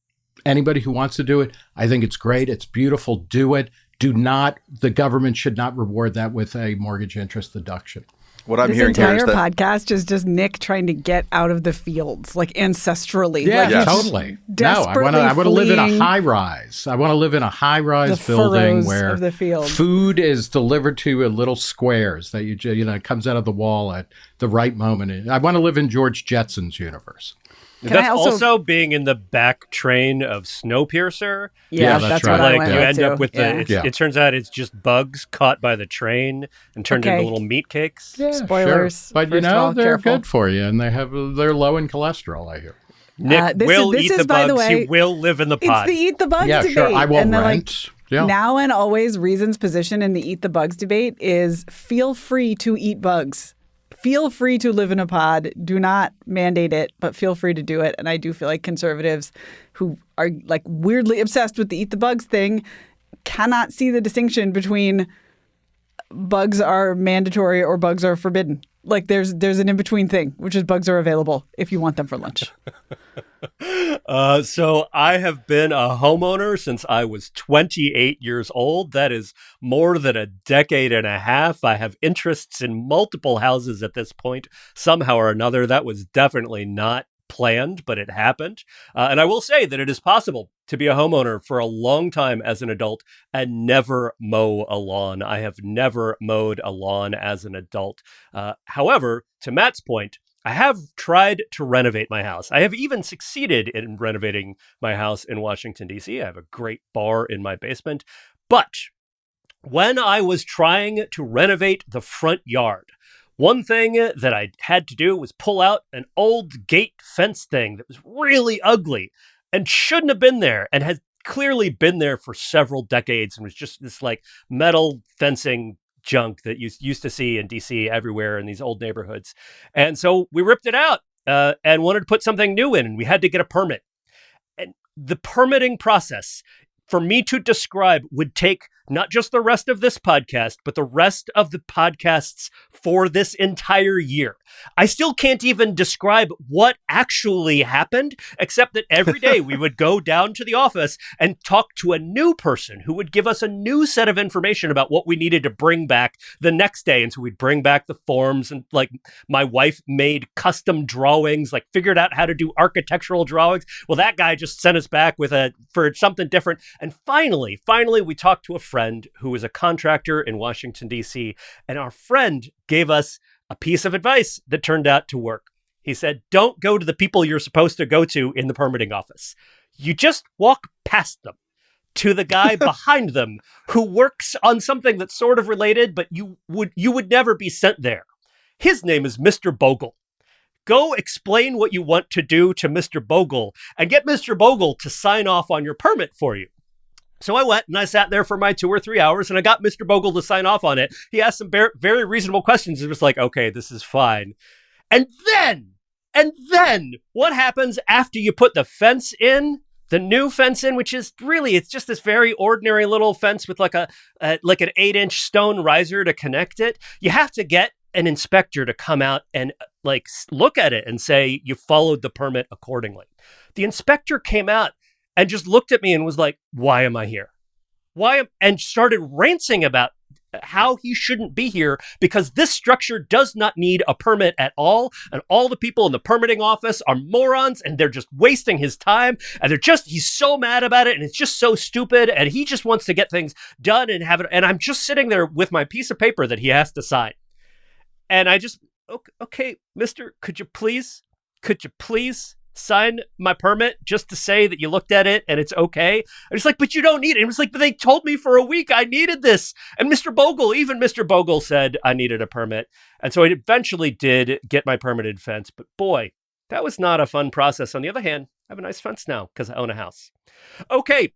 anybody who wants to do it, I think it's great. It's beautiful. Do it. The government should not reward that with a mortgage interest deduction. What I'm this hearing here is entire that podcast is just Nick trying to get out of the fields, like ancestrally. Yeah, like Yes. totally. No, desperately I want to live in a fleeing high rise. I want to live in a high rise the building furrows where of the fields. food is delivered to you in little squares that it comes out of the wall at the right moment. I want to live in George Jetson's universe. That's I also- also being in the back train of Snowpiercer. Yeah, that's that's right. what I Like went you with end too. up with Yeah. it turns out it's just bugs caught by the train and turned into Okay. little meat cakes. Yeah, Spoilers. sure. But First of all, they're careful. good for you, and they're low in cholesterol. I hear. Nick this will is- eat the by the bugs. way, he will live in the It's pod. the eat the bugs Yeah, debate. sure. I will and they're rent. Yeah. Now and always, Reason's position in the eat the bugs debate is feel free to eat bugs. Feel free to live in a pod. Do not mandate it, but feel free to do it. And I do feel like conservatives who are like weirdly obsessed with the eat the bugs thing cannot see the distinction between bugs are mandatory or bugs are forbidden. Like there's an in-between thing, which is bugs are available if you want them for lunch. So I have been a homeowner since I was 28 years old. That is more than a decade and a half. I have interests in multiple houses at this point, somehow or another. That was definitely not planned, but it happened. And I will say that it is possible to be a homeowner for a long time as an adult and never mow a lawn. I have never mowed a lawn as an adult. However, to Matt's point, I have tried to renovate my house. I have even succeeded in renovating my house in Washington, D.C. I have a great bar in my basement. But when I was trying to renovate the front yard, one thing that I had to do was pull out an old gate fence thing that was really ugly and shouldn't have been there and had clearly been there for several decades and was just this like metal fencing junk that you used to see in DC everywhere in these old neighborhoods. And so we ripped it out and wanted to put something new in, and we had to get a permit. And the permitting process for me to describe would take not just the rest of this podcast, but the rest of the podcasts for this entire year. I still can't even describe what actually happened, except that every day we would go down to the office and talk to a new person who would give us a new set of information about what we needed to bring back the next day. And so we'd bring back the forms, and like my wife made custom drawings, like figured out how to do architectural drawings. Well, that guy just sent us back for something different. And finally, we talked to a friend who was a contractor in Washington, D.C., and our friend gave us a piece of advice that turned out to work. He said, don't go to the people you're supposed to go to in the permitting office. You just walk past them to the guy behind them who works on something that's sort of related, but you would never be sent there. His name is Mr. Bogle. Go explain what you want to do to Mr. Bogle and get Mr. Bogle to sign off on your permit for you. So I went and I sat there for my 2 or 3 hours and I got Mr. Bogle to sign off on it. He asked some very reasonable questions. It was like, okay, this is fine. And then what happens after you put the fence in, the new fence in, which is really, it's just this very ordinary little fence with like an 8-inch stone riser to connect it. You have to get an inspector to come out and like look at it and say, you followed the permit accordingly. The inspector came out and just looked at me and was like, why am I here? And started ranting about how he shouldn't be here because this structure does not need a permit at all. And all the people in the permitting office are morons and they're just wasting his time. And he's so mad about it. And it's just so stupid. And he just wants to get things done and have it. And I'm just sitting there with my piece of paper that he has to sign. And I just, okay, mister, could you please sign my permit just to say that you looked at it and it's okay? I was like, but you don't need it. It was like, but they told me for a week I needed this. And Mr. Bogle said I needed a permit. And so I eventually did get my permitted fence. But boy, that was not a fun process. On the other hand, I have a nice fence now because I own a house. Okay.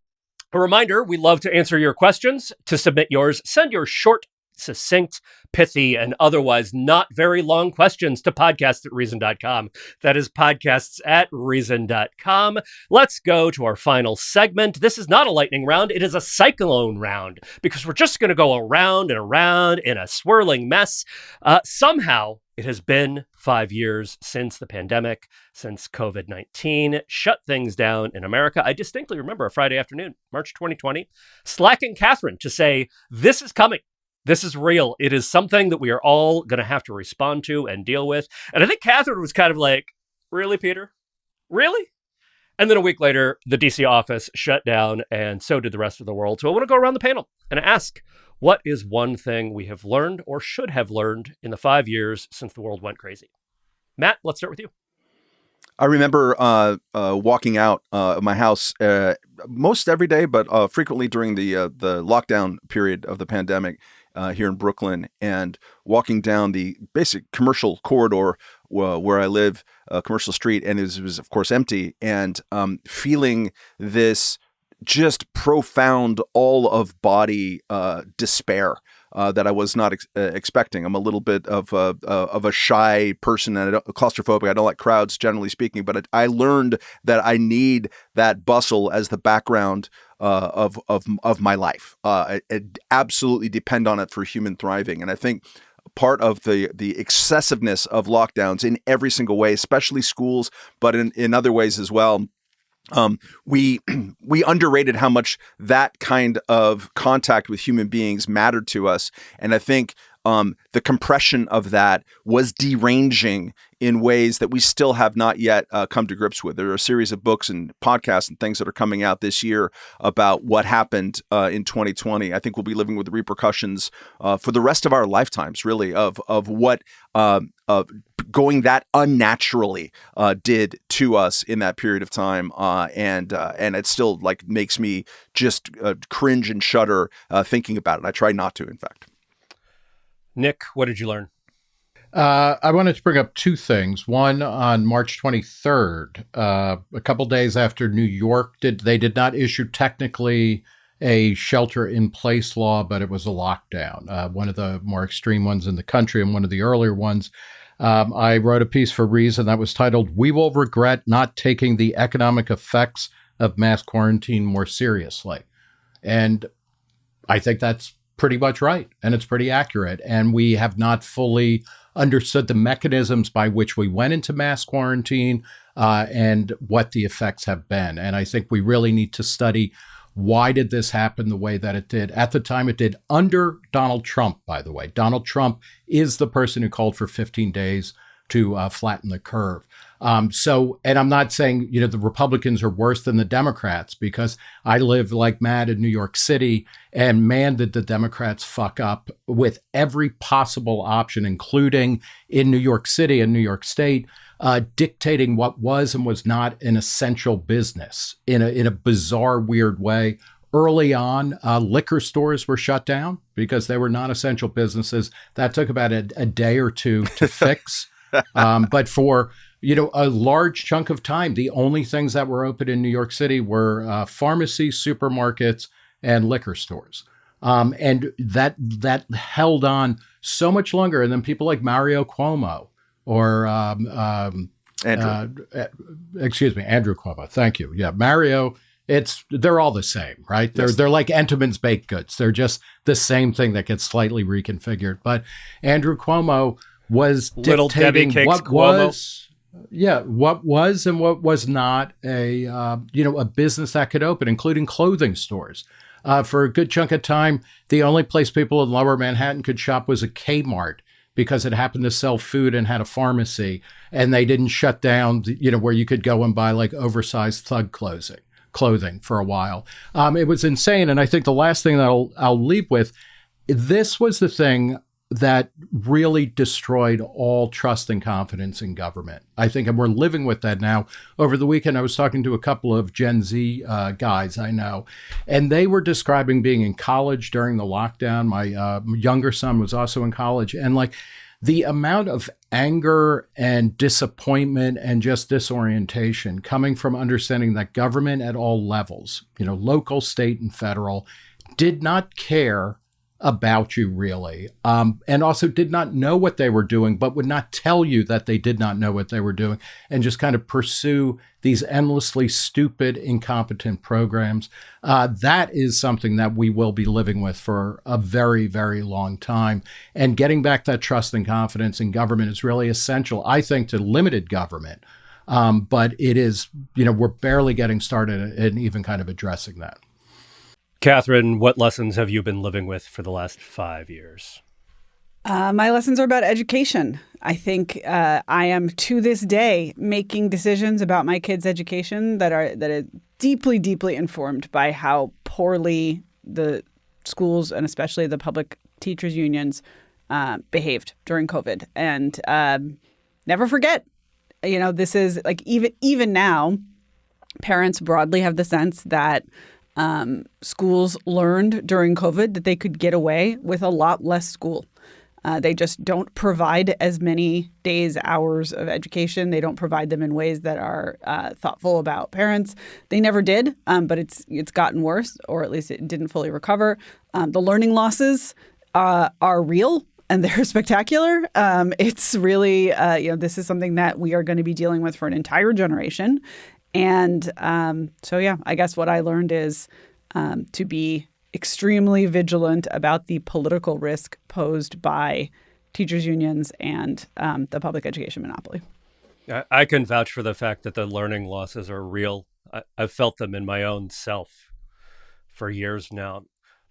A reminder, we love to answer your questions. To submit yours, send your short, succinct, pithy, and otherwise not very long questions to podcasts@reason.com. That is podcasts@reason.com. Let's go to our final segment. This is not a lightning round. It is a cyclone round because we're just going to go around and around in a swirling mess. Somehow, it has been 5 years since the pandemic, since COVID-19 shut things down in America. I distinctly remember a Friday afternoon, March 2020, slacking Katherine to say, this is coming. This is real. It is something that we are all going to have to respond to and deal with. And I think Katherine was kind of like, really, Peter? Really? And then a week later, the DC office shut down, and so did the rest of the world. So I want to go around the panel and ask, what is one thing we have learned or should have learned in the 5 years since the world went crazy? Matt, let's start with you. I remember walking out of my house most every day, but frequently during the lockdown period of the pandemic here in Brooklyn, and walking down the basic commercial corridor where I live, commercial street, and it was of course empty, and feeling this just profound all of body despair that I was not expecting. I'm a little bit of a shy person and claustrophobic. I don't like crowds, generally speaking, but I learned that I need that bustle as the background of my life. I absolutely depend on it for human thriving, and I think part of the excessiveness of lockdowns in every single way, especially schools, but in other ways as well. We underrated how much that kind of contact with human beings mattered to us. And I think the compression of that was deranging in ways that we still have not yet come to grips with. There are a series of books and podcasts and things that are coming out this year about what happened in 2020. I think we'll be living with the repercussions for the rest of our lifetimes, really, of what going that unnaturally did to us in that period of time, and it still like makes me just cringe and shudder thinking about it. I try not to, in fact. Nick, what did you learn? I wanted to bring up two things. One, on March 23rd, a couple days after New York did not issue technically a shelter-in-place law, but it was a lockdown, one of the more extreme ones in the country and one of the earlier ones. I wrote a piece for Reason that was titled, "We Will Regret Not Taking the Economic Effects of Mass Quarantine More Seriously." And I think that's pretty much right, and it's pretty accurate. And we have not fully understood the mechanisms by which we went into mass quarantine and what the effects have been. And I think we really need to study, why did this happen the way that it did? At the time it did, under Donald Trump, by the way. Donald Trump is the person who called for 15 days to flatten the curve. And I'm not saying, the Republicans are worse than the Democrats, because I live like Matt in New York City, and man, did the Democrats fuck up with every possible option, including in New York City and New York State, dictating what was and was not an essential business in a bizarre, weird way. Early on, liquor stores were shut down because they were non-essential businesses. That took about a day or two to fix. But for a large chunk of time, the only things that were open in New York City were pharmacies, supermarkets, and liquor stores. And that held on so much longer. And then people like Mario Cuomo or Andrew Cuomo. Thank you. Yeah, Mario. They're all the same, right? Yes. They're like Entenmann's baked goods. They're just the same thing that gets slightly reconfigured. But Andrew Cuomo was Little Debbie dictating Cakes what Cuomo. what was and what was not a business that could open, including clothing stores. For a good chunk of time, the only place people in Lower Manhattan could shop was a Kmart, because it happened to sell food and had a pharmacy, and they didn't shut down, where you could go and buy like oversized thug clothing for a while. It was insane. And I think the last thing that I'll leave with, this was the thing that really destroyed all trust and confidence in government, I think. And we're living with that now. Over the weekend, I was talking to a couple of Gen Z guys I know, and they were describing being in college during the lockdown. My younger son was also in college. And like the amount of anger and disappointment and just disorientation coming from understanding that government at all levels, local, state, and federal, did not care about you really, and also did not know what they were doing, but would not tell you that they did not know what they were doing, and just kind of pursue these endlessly stupid, incompetent programs. That is something that we will be living with for a very, very long time. And getting back that trust and confidence in government is really essential, I think, to limited government. But it is, we're barely getting started in even kind of addressing that. Katherine, what lessons have you been living with for the last 5 years? My lessons are about education. I think I am to this day making decisions about my kids' education that are deeply, deeply informed by how poorly the schools and especially the public teachers unions behaved during COVID. And never forget, this is like even now, parents broadly have the sense that schools learned during COVID that they could get away with a lot less school. They just don't provide as many days, hours of education. They don't provide them in ways that are thoughtful about parents. They never did, but it's gotten worse, or at least it didn't fully recover. The learning losses are real, and they're spectacular. It's really, this is something that we are going to be dealing with for an entire generation. And I guess what I learned is to be extremely vigilant about the political risk posed by teachers unions and the public education monopoly. I can vouch for the fact that the learning losses are real. I've felt them in my own self for years now.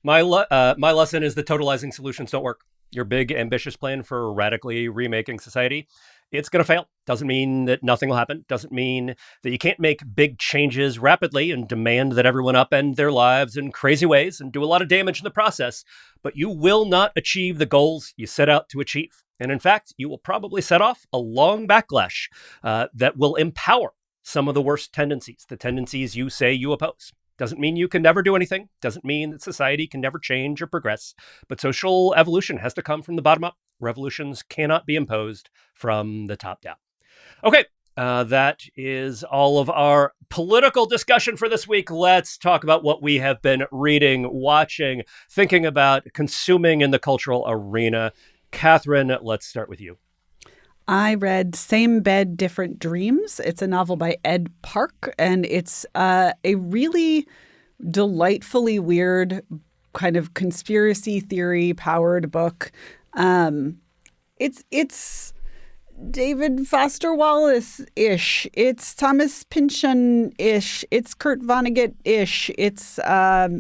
My lesson is that totalizing solutions don't work. Your big, ambitious plan for radically remaking society, it's going to fail. Doesn't mean that nothing will happen. Doesn't mean that you can't make big changes rapidly and demand that everyone upend their lives in crazy ways and do a lot of damage in the process. But you will not achieve the goals you set out to achieve. And in fact, you will probably set off a long backlash that will empower some of the worst tendencies, the tendencies you say you oppose. Doesn't mean you can never do anything. Doesn't mean that society can never change or progress. But social evolution has to come from the bottom up. Revolutions cannot be imposed from the top down. Okay, that is all of our political discussion for this week. Let's talk about what we have been reading, watching, thinking about, consuming in the cultural arena. Katherine, let's start with you. I read Same Bed, Different Dreams. It's a novel by Ed Park, and it's a really delightfully weird kind of conspiracy theory powered book. It's David Foster Wallace-ish. It's Thomas Pynchon-ish. It's Kurt Vonnegut-ish. It's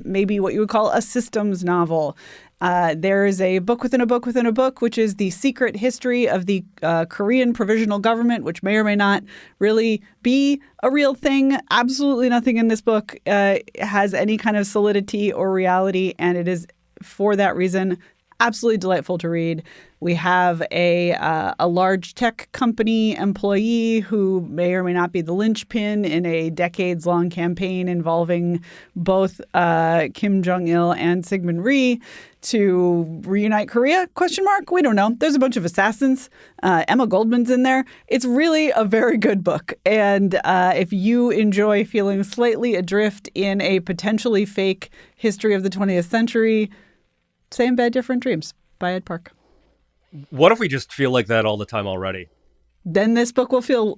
maybe what you would call a systems novel. There is a book within a book within a book, which is the secret history of the Korean provisional government, which may or may not really be a real thing. Absolutely nothing in this book has any kind of solidity or reality, and it is, for that reason, absolutely delightful to read. We have a large tech company employee who may or may not be the linchpin in a decades-long campaign involving both Kim Jong-il and Syngman Rhee to reunite Korea? ? We don't know. There's a bunch of assassins. Emma Goldman's in there. It's really a very good book. And if you enjoy feeling slightly adrift in a potentially fake history of the 20th century, Same Bed, Different Dreams by Ed Park. What if we just feel like that all the time already? Then this book will feel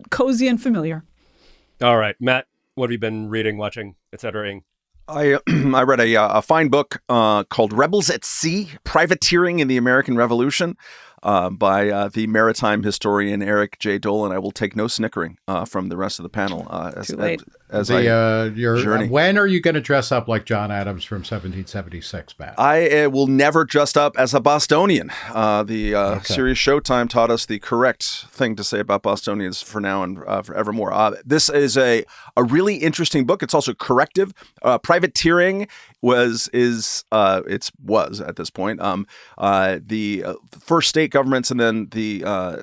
cozy and familiar. All right, Matt, what have you been reading, watching, etc.ing? I read a fine book called Rebels at Sea, Privateering in the American Revolution by the maritime historian Eric J. Dolan. I will take no snickering from the rest of the panel journey. When are you going to dress up like John Adams from 1776, Matt? I will never dress up as a Bostonian. Series Showtime taught us the correct thing to say about Bostonians for now and forevermore. This is a really interesting book. It's also corrective. Privateering was at this point the first state governments and then the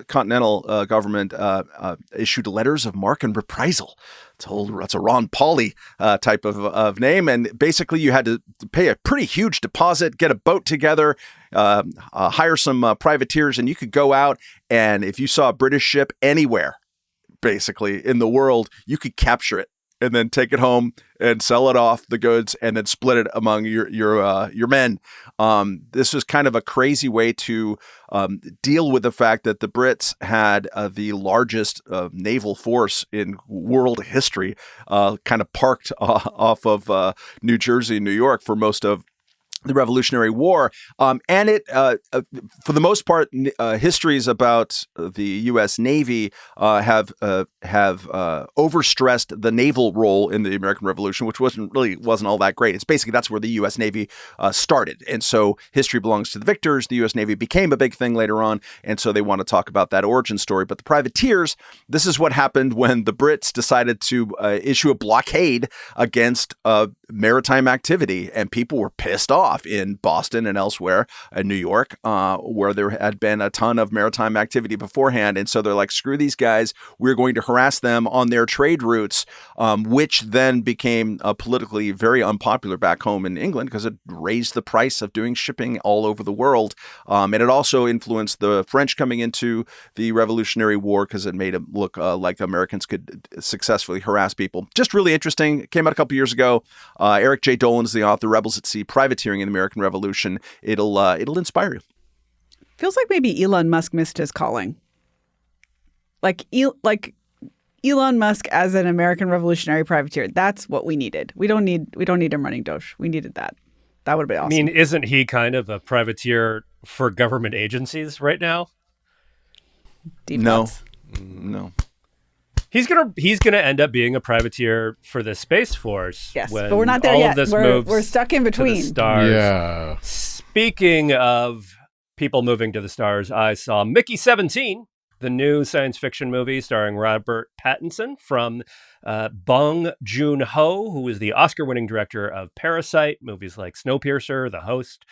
continental government issued letters of marque and reprisal. That's a Ron Pauley type of name, and basically you had to pay a pretty huge deposit, get a boat together, hire some privateers, and you could go out, and if you saw a British ship anywhere, basically in the world, you could capture it and then take it home and sell it off, the goods, and then split it among your men. This was kind of a crazy way to deal with the fact that the Brits had the largest naval force in world history, kind of parked off of New Jersey and New York for most of the Revolutionary War. And it, for the most part, histories about the U.S. Navy have overstressed the naval role in the American Revolution, which wasn't all that great. It's basically that's where the U.S. Navy started. And so history belongs to the victors. The U.S. Navy became a big thing later on. And so they want to talk about that origin story. But the privateers, this is what happened when the Brits decided to issue a blockade against maritime activity. And people were pissed off in Boston and elsewhere, in New York, where there had been a ton of maritime activity beforehand. And so they're like, screw these guys. We're going to harass them on their trade routes, which then became politically very unpopular back home in England because it raised the price of doing shipping all over the world. And it also influenced the French coming into the Revolutionary War because it made it look like the Americans could successfully harass people. Just really interesting. It came out a couple years ago. Eric J. Dolan is the author, Rebels at Sea, Privateering in the American Revolution. It'll inspire you. Feels like maybe Elon Musk missed his calling. Like Elon Musk as an American revolutionary privateer. That's what we needed. We don't need him running DOGE. We needed that. That would be awesome. I mean, isn't he kind of a privateer for government agencies right now? Deep No. cuts. No. He's gonna end up being a privateer for the Space Force. Yes, when but we're not there all yet. Of this We're stuck in to the between. stars. Yeah. Speaking of people moving to the stars, I saw Mickey 17, the new science fiction movie starring Robert Pattinson from Bong Joon-ho, who is the Oscar-winning director of Parasite, movies like Snowpiercer, The Host.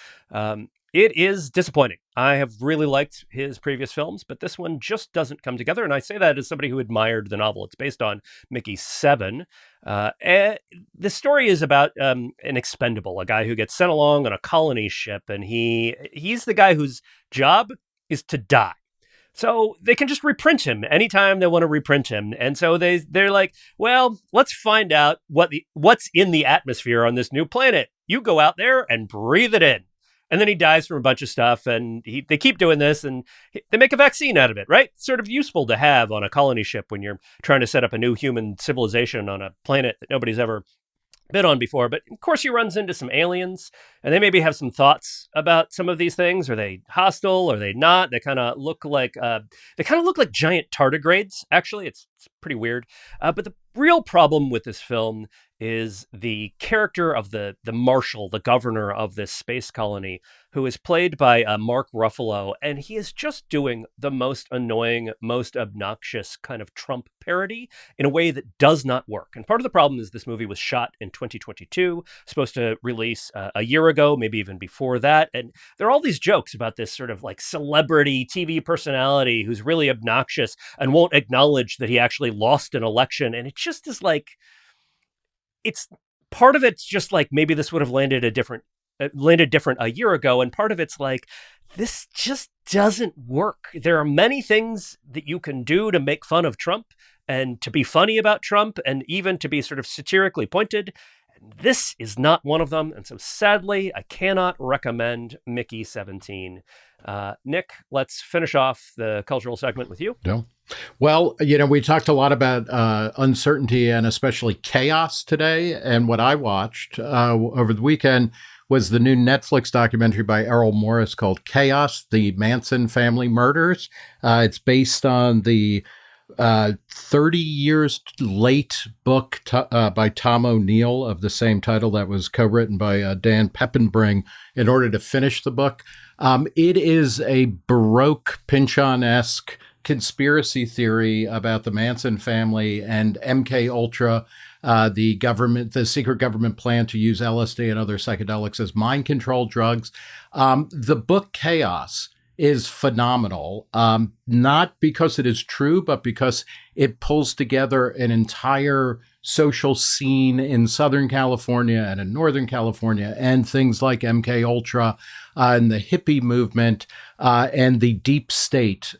It is disappointing. I have really liked his previous films, but this one just doesn't come together. And I say that as somebody who admired the novel it's based on, Mickey 7. The story is about an expendable, a guy who gets sent along on a colony ship, and he's the guy whose job is to die. So they can just reprint him anytime they want to reprint him. And so they're like, well, let's find out what's in the atmosphere on this new planet. You go out there and breathe it in. And then he dies from a bunch of stuff, and they keep doing this, and they make a vaccine out of it, right? It's sort of useful to have on a colony ship when you're trying to set up a new human civilization on a planet that nobody's ever been on before. But of course he runs into some aliens, and they maybe have some thoughts about some of these things. Are they hostile? Are they not? They kind of look like giant tardigrades. Actually, it's pretty weird. But the real problem with this film is the character of the marshal, the governor of this space colony, who is played by Mark Ruffalo, and he is just doing the most annoying, most obnoxious kind of Trump parody in a way that does not work. And part of the problem is this movie was shot in 2022, supposed to release a year ago, maybe even before that. And there are all these jokes about this sort of like celebrity TV personality who's really obnoxious and won't acknowledge that he actually lost an election. And it just is like, it's part of it's just like maybe this would have landed different a year ago, and part of it's like this just doesn't work. There are many things that you can do to make fun of Trump and to be funny about Trump and even to be sort of satirically pointed. And this is not one of them. And so sadly, I cannot recommend Mickey 17. Nick, let's finish off the cultural segment with you. No. Well, we talked a lot about uncertainty and especially chaos today. And what I watched over the weekend was the new Netflix documentary by Errol Morris called Chaos, the Manson Family Murders. It's based on the 30 years late book by Tom O'Neill of the same title that was co-written by Dan Peppenbring in order to finish the book. It is a Baroque Pynchon-esque conspiracy theory about the Manson family and MK Ultra, the secret government plan to use LSD and other psychedelics as mind control drugs. The book Chaos is phenomenal, not because it is true, but because it pulls together an entire social scene in Southern California and in Northern California, and things like MK Ultra and the hippie movement and the deep state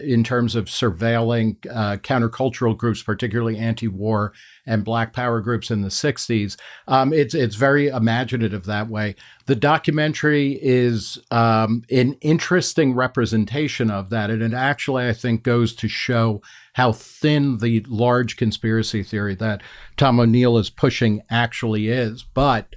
in terms of surveilling countercultural groups, particularly anti-war and Black Power groups in the 60s. It's very imaginative that way. The documentary is an interesting representation of that, and it actually, I think, goes to show how thin the large conspiracy theory that Tom O'Neill is pushing actually is. But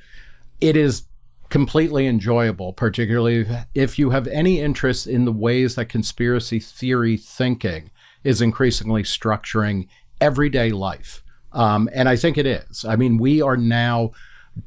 it is completely enjoyable, particularly if you have any interest in the ways that conspiracy theory thinking is increasingly structuring everyday life. And I think it is. I mean, we are now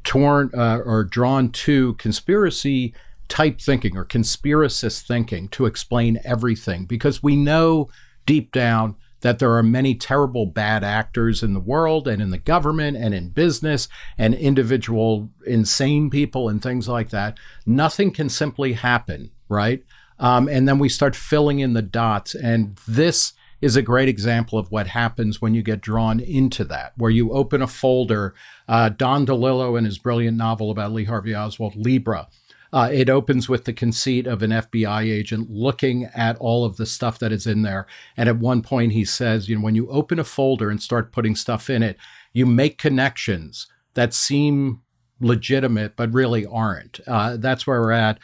drawn to conspiracy type thinking or conspiracist thinking to explain everything, because we know deep down that there are many terrible bad actors in the world and in the government and in business and individual insane people and things like that. Nothing can simply happen, right? And then we start filling in the dots. And this is a great example of what happens when you get drawn into that, where you open a folder. Don DeLillo in his brilliant novel about Lee Harvey Oswald, Libra, it opens with the conceit of an FBI agent looking at all of the stuff that is in there. And at one point he says, when you open a folder and start putting stuff in it, you make connections that seem legitimate, but really aren't. That's where we're at.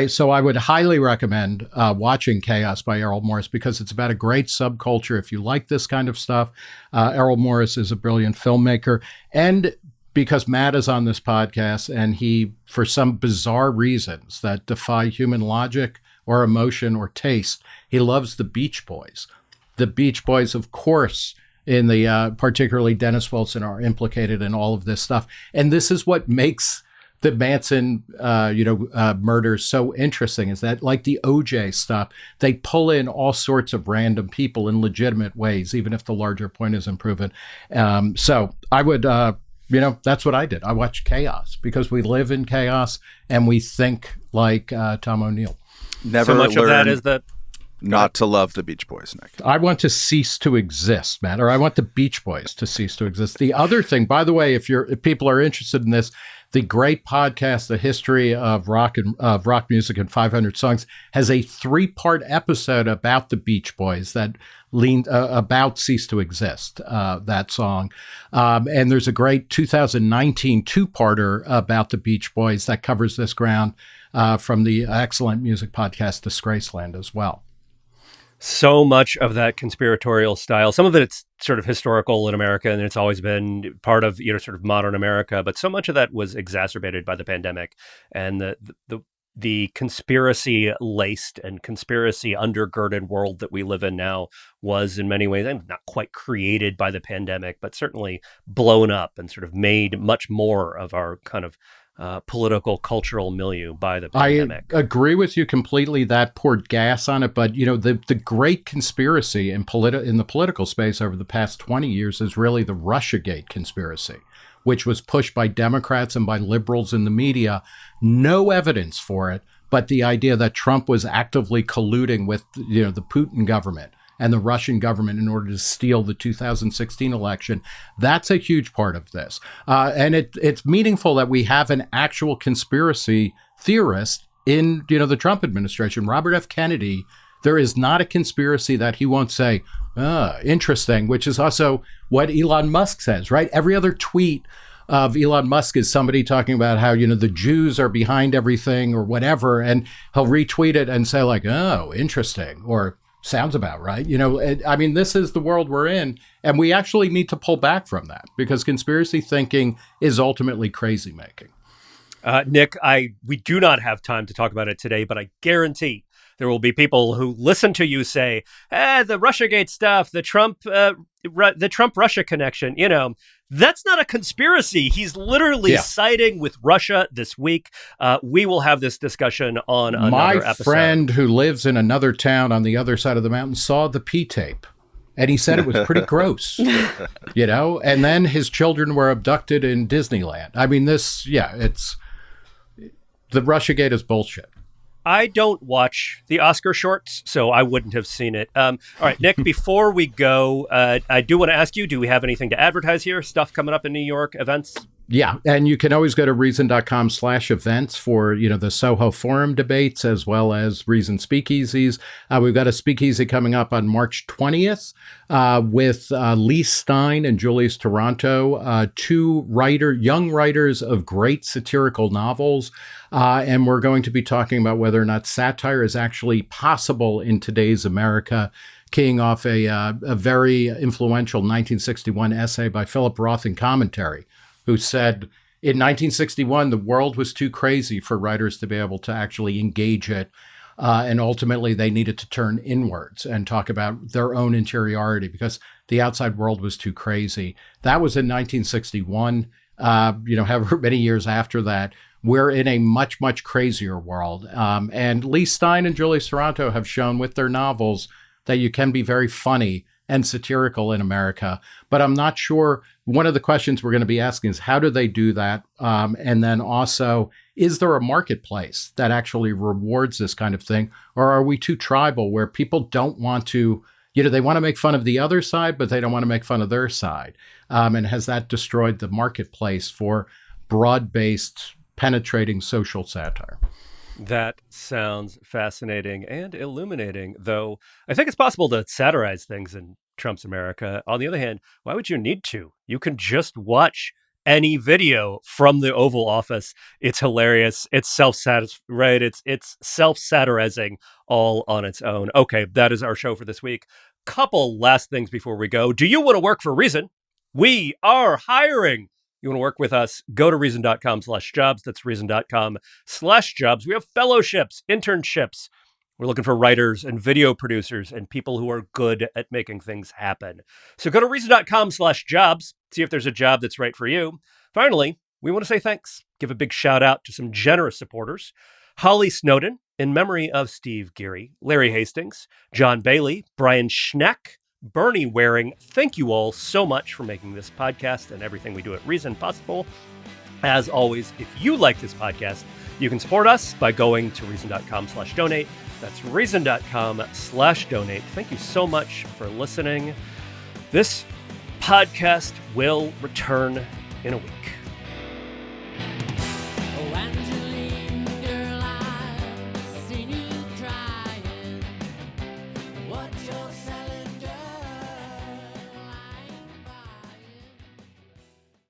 So I would highly recommend watching Chaos by Errol Morris, because it's about a great subculture. If you like this kind of stuff, Errol Morris is a brilliant filmmaker. And because Matt is on this podcast and he, for some bizarre reasons that defy human logic or emotion or taste, he loves the Beach Boys. The Beach Boys, of course, in the particularly Dennis Wilson, are implicated in all of this stuff. And this is what makes the Manson, murders so interesting, is that, like the OJ stuff, they pull in all sorts of random people in legitimate ways, even if the larger point isn't proven. So I would... that's what I did. I watched Chaos because we live in chaos and we think like Tom O'Neill. Never so much of that is that not to love the Beach Boys, Nick. I want to cease to exist, Matt, or I want the Beach Boys to cease to exist. The other thing, by the way, if people are interested in this, the great podcast, The History of Rock Music in 500 Songs, has a 3-part episode about the Beach Boys that leaned about Cease to Exist, that song. And there's a great 2019 2-parter about the Beach Boys that covers this ground from the excellent music podcast Disgraceland as well. So much of that conspiratorial style, some of it's sort of historical in America, and it's always been part of sort of modern America. But so much of that was exacerbated by the pandemic, and the conspiracy laced and conspiracy undergirded world that we live in now was in many ways not quite created by the pandemic, but certainly blown up and sort of made much more of our kind of political, cultural milieu by the pandemic. I agree with you completely. That poured gas on it. But, the great conspiracy in the political space over the past 20 years is really the Russiagate conspiracy, which was pushed by Democrats and by liberals in the media. No evidence for it, but the idea that Trump was actively colluding with, the Putin government and the Russian government in order to steal the 2016 election. That's a huge part of this. And it's meaningful that we have an actual conspiracy theorist in, the Trump administration. Robert F. Kennedy, there is not a conspiracy that he won't say, interesting, which is also what Elon Musk says, right? Every other tweet of Elon Musk is somebody talking about how, the Jews are behind everything or whatever. And he'll retweet it and say like, oh, interesting, or sounds about right. I mean, this is the world we're in, and we actually need to pull back from that because conspiracy thinking is ultimately crazy making. Nick, we do not have time to talk about it today, but I guarantee there will be people who listen to you say, the Russiagate stuff, the Trump-Russia connection, that's not a conspiracy. He's literally siding with Russia this week. We will have this discussion on another episode. My friend who lives in another town on the other side of the mountain saw the P-tape, and he said it was pretty gross, and then his children were abducted in Disneyland. I mean, the Russiagate is bullshit. I don't watch the Oscar shorts, so I wouldn't have seen it. All right, Nick, before we go, I do want to ask you, do we have anything to advertise here? Stuff coming up in New York, events? Yeah, and you can always go to reason.com/events for, the Soho Forum debates as well as Reason Speakeasies. We've got a speakeasy coming up on March 20th with Lee Stein and Julius Taranto, two young writers of great satirical novels. And we're going to be talking about whether or not satire is actually possible in today's America, keying off a very influential 1961 essay by Philip Roth in Commentary, who said, in 1961, the world was too crazy for writers to be able to actually engage it. And ultimately, they needed to turn inwards and talk about their own interiority because the outside world was too crazy. That was in 1961. However many years after that, we're in a much, much crazier world. And Lee Stein and Julie Saranto have shown with their novels that you can be very funny and satirical in America. But I'm not sure. One of the questions we're going to be asking is how do they do that? And then also, is there a marketplace that actually rewards this kind of thing? Or are we too tribal where people don't want to, they want to make fun of the other side, but they don't want to make fun of their side? And has that destroyed the marketplace for broad-based, penetrating social satire? That sounds fascinating and illuminating, though I think it's possible to satirize things in Trump's America. On the other hand, why would you need to? You can just watch any video from the Oval Office. It's hilarious. It's right? It's self-satirizing all on its own. Okay, that is our show for this week. Couple last things before we go. Do you want to work for Reason? We are hiring. You want to work with us? Go to reason.com/jobs. That's reason.com/jobs. We have fellowships, internships. We're looking for writers and video producers and people who are good at making things happen. So go to reason.com/jobs. See if there's a job that's right for you. Finally, we want to say thanks. Give a big shout out to some generous supporters. Holly Snowden, in memory of Steve Geary, Larry Hastings, John Bailey, Brian Schneck, Bernie Waring. Thank you all so much for making this podcast and everything we do at Reason possible. As always, if you like this podcast, you can support us by going to reason.com/donate. That's reason.com/donate. Thank you so much for listening. This podcast will return in a week.